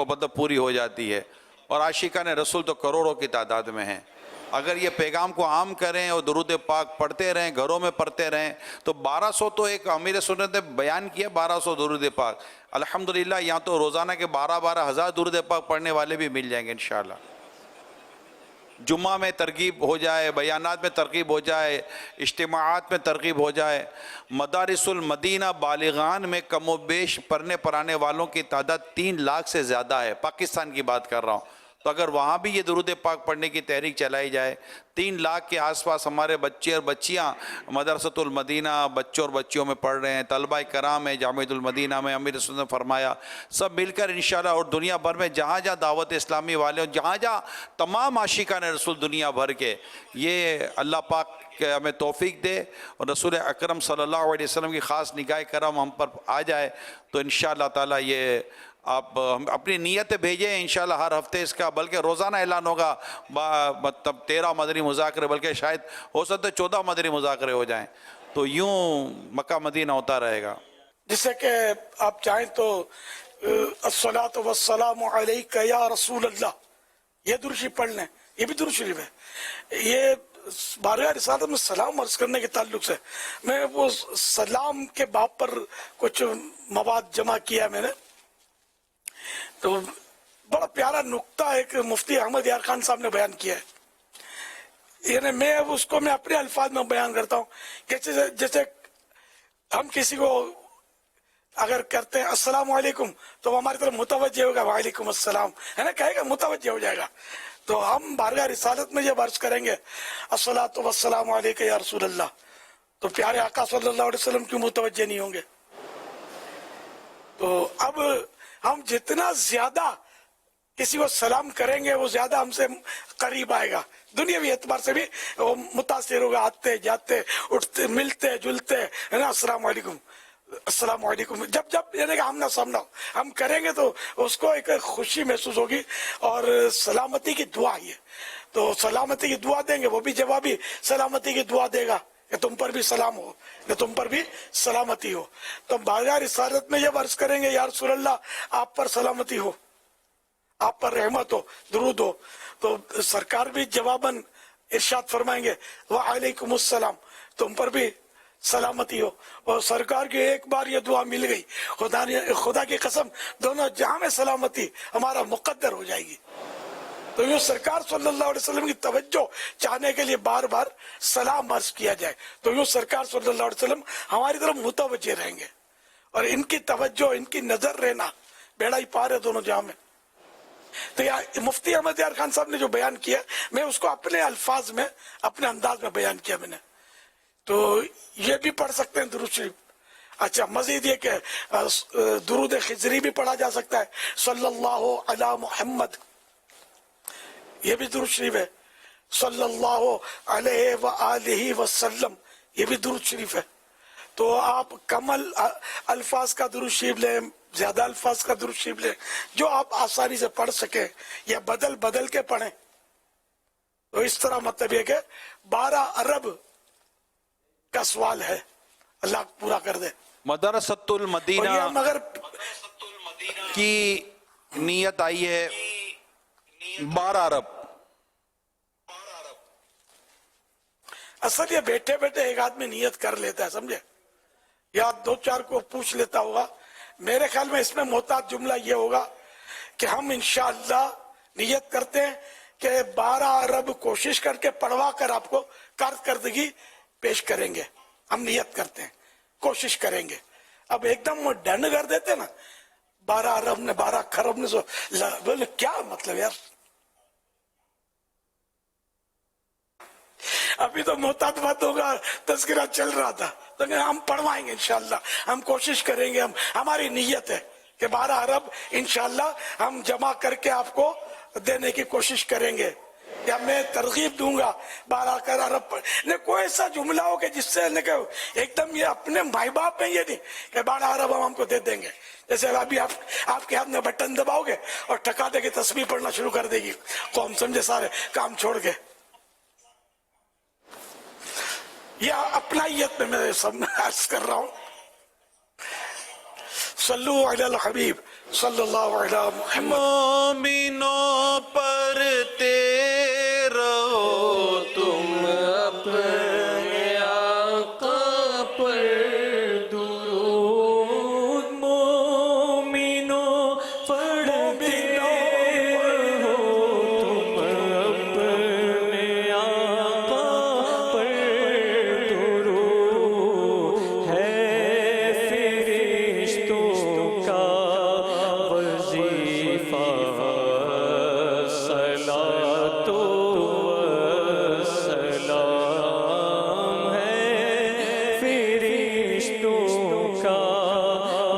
मतलब पूरी हो जाती है। और आशिकान रसूल तो करोड़ों की तादाद में हैं। अगर ये पैगाम को आम करें और दुरूद पाक पढ़ते रहें, घरों में पढ़ते रहें, तो 1200 तो एक अमीर सुन्नत ने बयान किया 1200 दुरूद पाक। अल्हम्दुलिल्लाह यहाँ तो रोज़ाना के 12-12 हज़ार दुरूद पाक पढ़ने वाले भी मिल जाएंगे इंशाअल्लाह। जुम्मा में तरगीब हो जाए, बयानात में तरगीब हो जाए, इज्तिमाआत में तरगीब हो जाए। मदारिसुल मदीना बालिगान में कमो बेश पढ़ने पढ़ाने वालों की तादाद 3 लाख से ज़्यादा है, पाकिस्तान की बात कर रहा हूँ। तो अगर वहाँ भी ये दुरूद पाक पढ़ने की तहरीक चलाई जाए, 3 लाख के आसपास हमारे बच्चे और बच्चियाँ मदरसतुल मदीना बच्चों और बच्चियों में पढ़ रहे हैं, तलबाए कराम है जामियातुल मदीना में, अमीर सुन्नत ने फरमाया सब मिलकर इंशाअल्लाह। और दुनिया भर में जहाँ जहाँ दावत इस्लामी वाले हो, जहाँ जहाँ तमाम आशिकान रसूल दुनिया भर के, ये अल्लाह पाक कि हमें तौफीक दे और रसूल अकरम सल्लल्लाहु अलैहि वसल्लम की ख़ास निगाह करम हम पर आ जाए। तो इंशाअल्लाह ताला ये आप हम अपनी नीयत भेजें इंशाअल्लाह हर हफ्ते इसका, बल्कि रोज़ाना ऐलान होगा। मतलब 13 मदनी मुज़ाकरे, बल्कि शायद हो सकता है 14 मदनी मुज़ाकरे हो जाएं। तो यूँ मक्का मदीना होता रहेगा। जिससे कि आप चाहें तो अस्सलातु वस्सलामु अलैका या रसूल अल्लाह, ये दुरूद पढ़ लें, ये भी दुरूद शरीफ है। ये बारगाह रिसालत में सलाम अर्ज करने के ताल्लुक से मैं वो सलाम के बाब पर कुछ मवाद जमा किया मैंने। तो बड़ा प्यारा नुक्ता एक मुफ्ती अहमद यार खान साहब ने बयान किया है, यानी मैं अपने अल्फाज में बयान करता हूँ कि जैसे हम किसी को अगर करते हैं अस्सलाम वालेकुम तो वो हमारी तरफ मुतवज्जे होगा, वालेकुम अस्सलाम है ना, कहेगा मुतवज्जे हो जाएगा। तो हम बारगाह रिसालत में जब अर्ज करेंगे अस्सलातु वस्सलामु अलैका या रसूल अल्लाह, तो प्यारे आका सल्लल्लाहु अलैहि वसल्लम क्यों मुतवज्जे नहीं होंगे। तो अब हम जितना ज्यादा किसी को सलाम करेंगे वो ज्यादा हमसे करीब आएगा, दुनियावी एतबार से भी वो मुतासिर होगा, आते जाते उठते मिलते जुलते है ना, अस्सलाम वालेकुम अस्सलाम वालेकुम। जब जब यानी कि आमना सामना हम करेंगे तो उसको एक खुशी महसूस होगी और सलामती की दुआ है। तो सलामती की दुआ देंगे, वो भी जवाबी सलामती की दुआ देगा कि तुम पर भी सलाम हो, कि तुम पर भी सलामती हो। तो बारगाह रिसालत में जब अर्ज करेंगे या रसूल अल्लाह आप पर सलामती हो, आप पर रहमत हो, दुरूद हो, तो सरकार भी जवाबन इरशाद फरमाएंगे व अलैकुमुस्सलाम, तुम पर भी सलामती हो। और सरकार की एक बार ये दुआ मिल गई, खुदा की कसम दोनों जहां में सलामती हमारा मुकद्दर हो जाएगी। تو یوں سرکار صلی اللہ علیہ وسلم کی توجہ چاہنے کے لیے بار بار سلام عرض کیا جائے تو یوں سرکار صلی اللہ علیہ وسلم ہماری طرف متوجہ رہیں گے، اور ان کی توجہ، ان کی نظر رہنا بیڑا ہی پار ہے دونوں جہاں میں۔ تو مفتی احمد یار خان صاحب نے جو بیان کیا میں اس کو اپنے الفاظ میں، اپنے انداز میں بیان کیا میں نے، تو یہ بھی پڑھ سکتے ہیں درود شریف۔ اچھا، مزید یہ کہ درود خضری بھی پڑھا جا سکتا ہے، صلی اللہ علی محمد، یہ بھی درود شریف ہے، صلی اللہ علیہ وآلہ وسلم، یہ بھی درود شریف ہے۔ تو آپ کم الفاظ کا درود شریف لیں، زیادہ الفاظ کا درود شریف لیں، جو آپ آسانی سے پڑھ سکیں، یا بدل بدل کے پڑھیں۔ تو اس طرح مطلب یہ کہ 12 ارب کا سوال ہے، اللہ پورا کر دے۔ مدرسۃ المدینہ مگر کی نیت آئی ہے 12 ارب۔ اصل یہ بیٹھے بیٹھے ایک آدمی نیت کر لیتا ہے، سمجھے، یا 2-4 کو پوچھ لیتا ہوگا۔ میرے خیال میں اس میں محتاط جملہ یہ ہوگا کہ ہم انشاءاللہ نیت کرتے ہیں کہ 12 ارب کوشش کر کے پڑھوا کر آپ کو کارکردگی پیش کریں گے، ہم نیت کرتے ہیں، کوشش کریں گے۔ اب ایک دم وہ ڈن کر دیتے نا، 12 ارب نے 12 خرب نے، بولے کیا مطلب یار؟ ابھی تو محتاط بات ہوگا، تذکرہ چل رہا تھا، تو ہم پڑھوائیں گے انشاءاللہ، ہم کوشش کریں گے، ہماری نیت ہے کہ 12 ارب انشاءاللہ ہم جمع کر کے آپ کو دینے کی کوشش کریں گے، یا میں ترغیب دوں گا 12 ارب نے کوئی ایسا جملہ ہو کہ جس سے ایک دم یہ اپنے مائی باپ میں یہ نہیں کہ 12 ارب ہم کو دے دیں گے۔ جیسے ابھی آپ کے ہاتھ میں بٹن دباؤ گے اور ٹکا دے کے تسبیح پڑھنا شروع کر دے گی قوم، سمجھے، سارے کام چھوڑ کے۔ یا اپنائیت میں سب عرض کر رہا ہوں، صلو علی الحبیب صلی اللہ علیہ محمد۔ مومنوں پر رہو تم اپنے آقا پر درود، مومنوں پڑھتے رہو تم اپنے آقا پر درود، ہے فرشتوں کا وظیفہ صلاۃ و سلام، ہے فرشتوں کا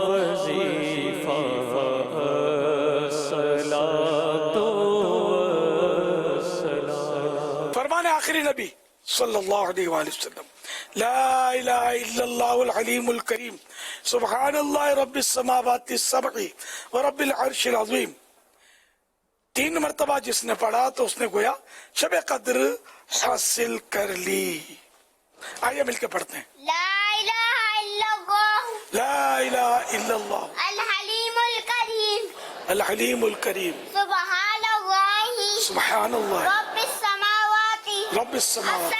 وظیفہ صلاۃ و سلام۔ فرمان آخری نبی صلی اللہ علیہ وآلہ وسلم، لا الہ الا اللہ العلیم الکریم، سبحان اللہ رب السماوات السبع ورب العرش العظیم۔ 3 مرتبہ جس نے پڑھا تو اس نے گویا شب قدر حاصل کر لی۔ آئیے مل کے پڑھتے ہیں، لا الہ الا اللہ لا الہ الا اللہ الحلیم الکریم الحلیم الکریم، سبحان اللہ سبحان اللہ رب السماوات رب السماوات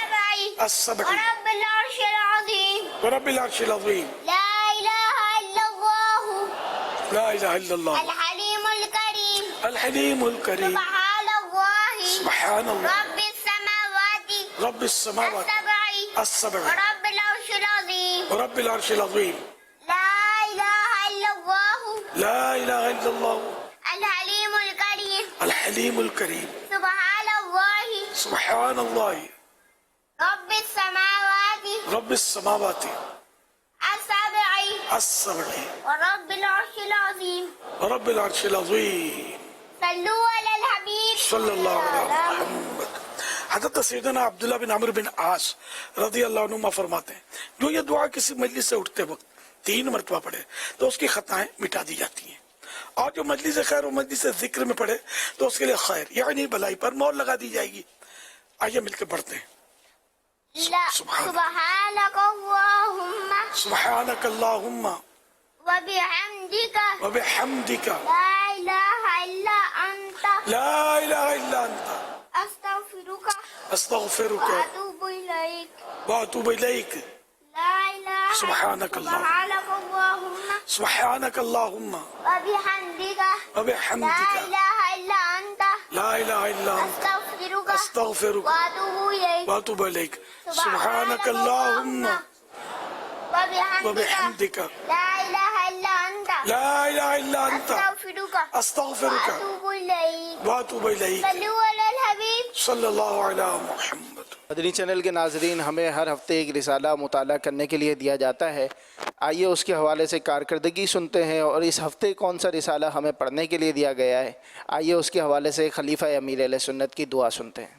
السبع ورب العرش العظیم، ورب العرش العظیم، لا الہ الا اللہ لا الہ الا اللہ الحلیم الکریم، الحلیم الکریم، سبحان اللہ سبحان اللہ رب السماوات رب السماوات السبع ورب العرش العظیم، ورب العرش العظیم، لا الہ الا اللہ لا الہ الا اللہ الحلیم الکریم، الحلیم الکریم، سبحان اللہ سبحان اللہ رب السماوات رب السماوات السبع السبع ورب العرش العظیم، ورب العرش العظیم، صلو علی الحبیب صلی اللہ علیہ محمد۔ حضرت سیدنا عبداللہ بن عمرو بن عاص رضی اللہ عنہما فرماتے ہیں، جو یہ دعا کسی مجلس سے اٹھتے وقت 3 مرتبہ پڑھے تو اس کی خطائیں مٹا دی جاتی ہیں، اور جو مجلس خیر و مجلس ذکر میں پڑھے تو اس کے لیے خیر یعنی بھلائی پر مہر لگا دی جائے گی۔ آئیے مل کے پڑھتے ہیں، سبحانک اللہم سبحانک اللہم وبحمدک وبحمدک لا الہ الا انت لا الہ الا انت استغفرک استغفرک واتوب الیک، واتوب الیک، لا الہ سبحانک اللہم سبحانک اللہم سبحانک اللہم وبحمدک لا وبحمدک الہ الا انت لا الہ الہ الا انت استغفرک واتوب الیک سبحانک اللہم وبحمدک لا إله إلا أنت لا الہ الا انت استغفرک واتوب الیک صلوا على الحبیب صلی اللہ علیہ محمد. مدنی چینل کے ناظرین، ہمیں ہر ہفتے ایک رسالہ مطالعہ کرنے کے لیے دیا جاتا ہے. آئیے اس کے حوالے سے کارکردگی سنتے ہیں، اور اس ہفتے کون سا رسالہ ہمیں پڑھنے کے لیے دیا گیا ہے، آئیے اس کے حوالے سے خلیفہ امیر اہل سنت کی دعا سنتے ہیں.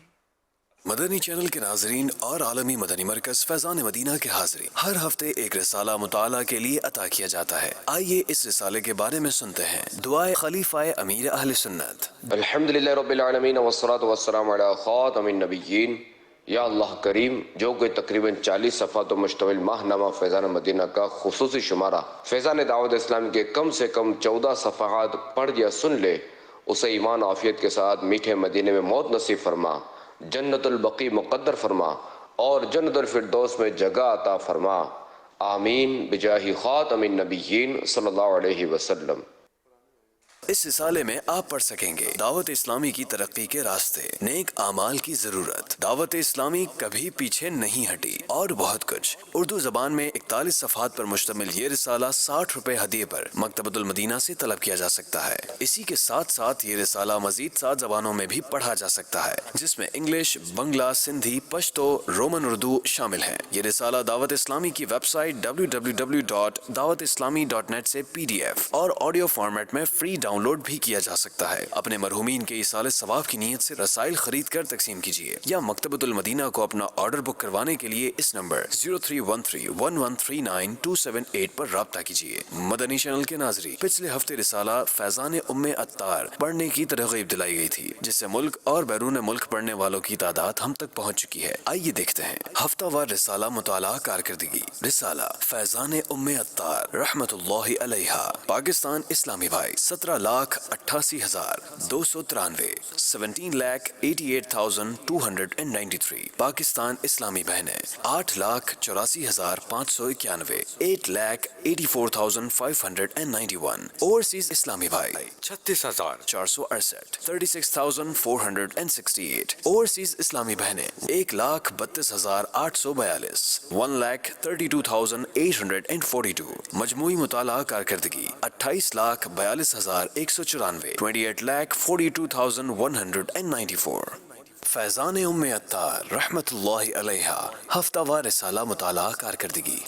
مدنی چینل کے ناظرین اور عالمی مدنی مرکز فیضان مدینہ کے حاضرین، ہر ہفتے ایک رسالہ مطالعہ کے لیے عطا کیا جاتا ہے. آئیے اس رسالے کے بارے میں سنتے ہیں. دعائے خلیفہ امیر اہل سنت. الحمدللہ رب العالمین والصلاة والسلام علی خاتم النبیین. یا اللہ کریم، جو کہ تقریباً 40 صفحات مشتمل ماہ نامہ فیضان مدینہ کا خصوصی شمارہ فیضان دعوت اسلام کے کم سے کم 14 صفحات پڑھ یا سن لے، اسے ایمان عافیت کے ساتھ میٹھے مدینے میں موت نصیب فرما، جنت البقیع مقدر فرما، اور جنت الفردوس میں جگہ عطا فرما. آمین بجاہ خاتم النبیین صلی اللہ علیہ وسلم. اس رسالے میں آپ پڑھ سکیں گے دعوت اسلامی کی ترقی کے راستے، نیک اعمال کی ضرورت، دعوت اسلامی کبھی پیچھے نہیں ہٹی، اور بہت کچھ. اردو زبان میں 41 صفحات پر مشتمل یہ رسالہ 60 روپے ہدیے پر مکتبۃ المدینہ سے طلب کیا جا سکتا ہے. اسی کے ساتھ ساتھ یہ رسالہ مزید 7 زبانوں میں بھی پڑھا جا سکتا ہے، جس میں انگلش، بنگلہ، سندھی، پشتو، رومن اردو شامل ہیں. یہ رسالہ دعوت اسلامی کی ویب سائٹ www.dawatislami.net سے PDF اور آڈیو فارمیٹ میں فری ڈاؤن لوڈ بھی کیا جا سکتا ہے. اپنے مرحومین کے ایصال ثواب کی نیت سے رسائل خرید کر تقسیم کیجیے، یا مکتبۃ المدینہ کو اپنا آرڈر بک کروانے کے لیے اس نمبر 03131139 پر رابطہ کیجیے. مدنی چینل کے ناظرین، پچھلے ہفتے رسالہ فیضان ام عطار پڑھنے کی ترغیب دلائی گئی تھی، جس سے ملک اور بیرون ملک پڑھنے والوں کی تعداد ہم تک پہنچ چکی ہے. آئیے دیکھتے ہیں ہفتہ وار رسالہ مطالعہ کارکردگی. رسالہ فیضان ام عطار رحمت اللہ علیہ، پاکستان اسلامی بھائی، 17,88,293 17,88,293 پاکستان اسلامی بہنیں، 8,84,591 8,84,591 اوورسیز اسلامی بھائی، 36,468 36,468 اوورسیز اسلامی بہنیں، 1,32,842 1,32,842 مجموعی مطالعہ کارکردگی 28,42,194 28,42,194. فیضان ام عطار رحمت اللہ علیہ ہفتہ وار رسالہ مطالعہ کارکردگی.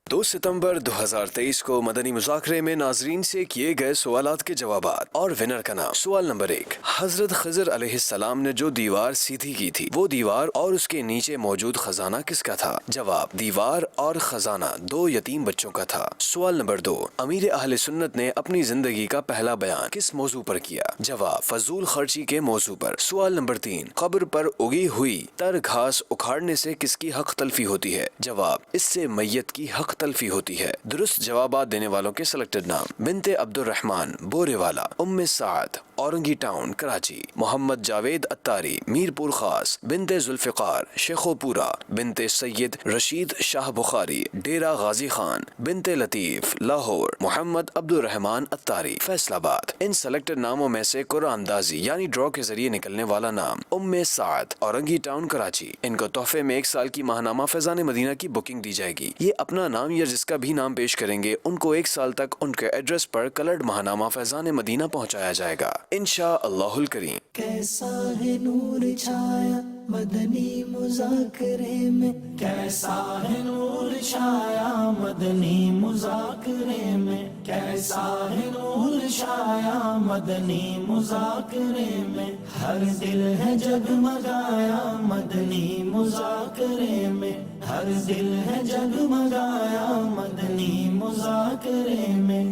2 ستمبر 2023 کو مدنی مذاکرے میں ناظرین سے کیے گئے سوالات کے جوابات، اور ونر کا نام. سوال نمبر 1، حضرت خضر علیہ السلام نے جو دیوار سیدھی کی تھی، وہ دیوار اور اس کے نیچے موجود خزانہ کس کا تھا؟ جواب، دیوار اور خزانہ 2 یتیم بچوں کا تھا. سوال نمبر 2، امیر اہل سنت نے اپنی زندگی کا پہلا بیان کس موضوع پر کیا؟ جواب، فضول خرچی کے موضوع پر. سوال نمبر 3، قبر پر اگی ہوئی تر گھاس اکھاڑنے سے کس کی حق تلفی ہوتی ہے؟ جواب، اس سے میت کی حق تلفی ہوتی ہے. درست جوابات دینے والوں کے سلیکٹڈ نام: بنت عبد الرحمن بورے والا، ام سعد اورنگی ٹاؤن کراچی، محمد جاوید اتاری میر پور خاص، بنت ذوالفقار شیخو پورا، بنت سید رشید شاہ بخاری ڈیرہ غازی خان، بنت لطیف لاہور، محمد عبد الرحمن اتاری فیصل آباد. ان سلیکٹڈ ناموں میں سے قرآن اندازی یعنی ڈرا کے ذریعے نکلنے والا نام ام سعد اورنگی ٹاؤن کراچی. ان کو تحفے میں 1 سال کی ماہنامہ فیضان مدینہ کی بکنگ دی جائے گی. یہ اپنا نام یا جس کا بھی نام پیش کریں گے، ان کو 1 سال تک ان کے ایڈریس پر کلرڈ ماہنامہ فیضان مدینہ پہنچایا جائے گا انشاء اللہ الکریم. کیسا ہے نور چھایا مدنی مذاکرے میں، کیسا ہے نور چھایا مدنی مذاکرے میں، کیسا ہے نور چھایا مدنی مذاکرے میں، ہر دل ہے جگمگایا مدنی مذاکرے میں، ہر دل ہے جگمگایا مدنی مذاکرے میں.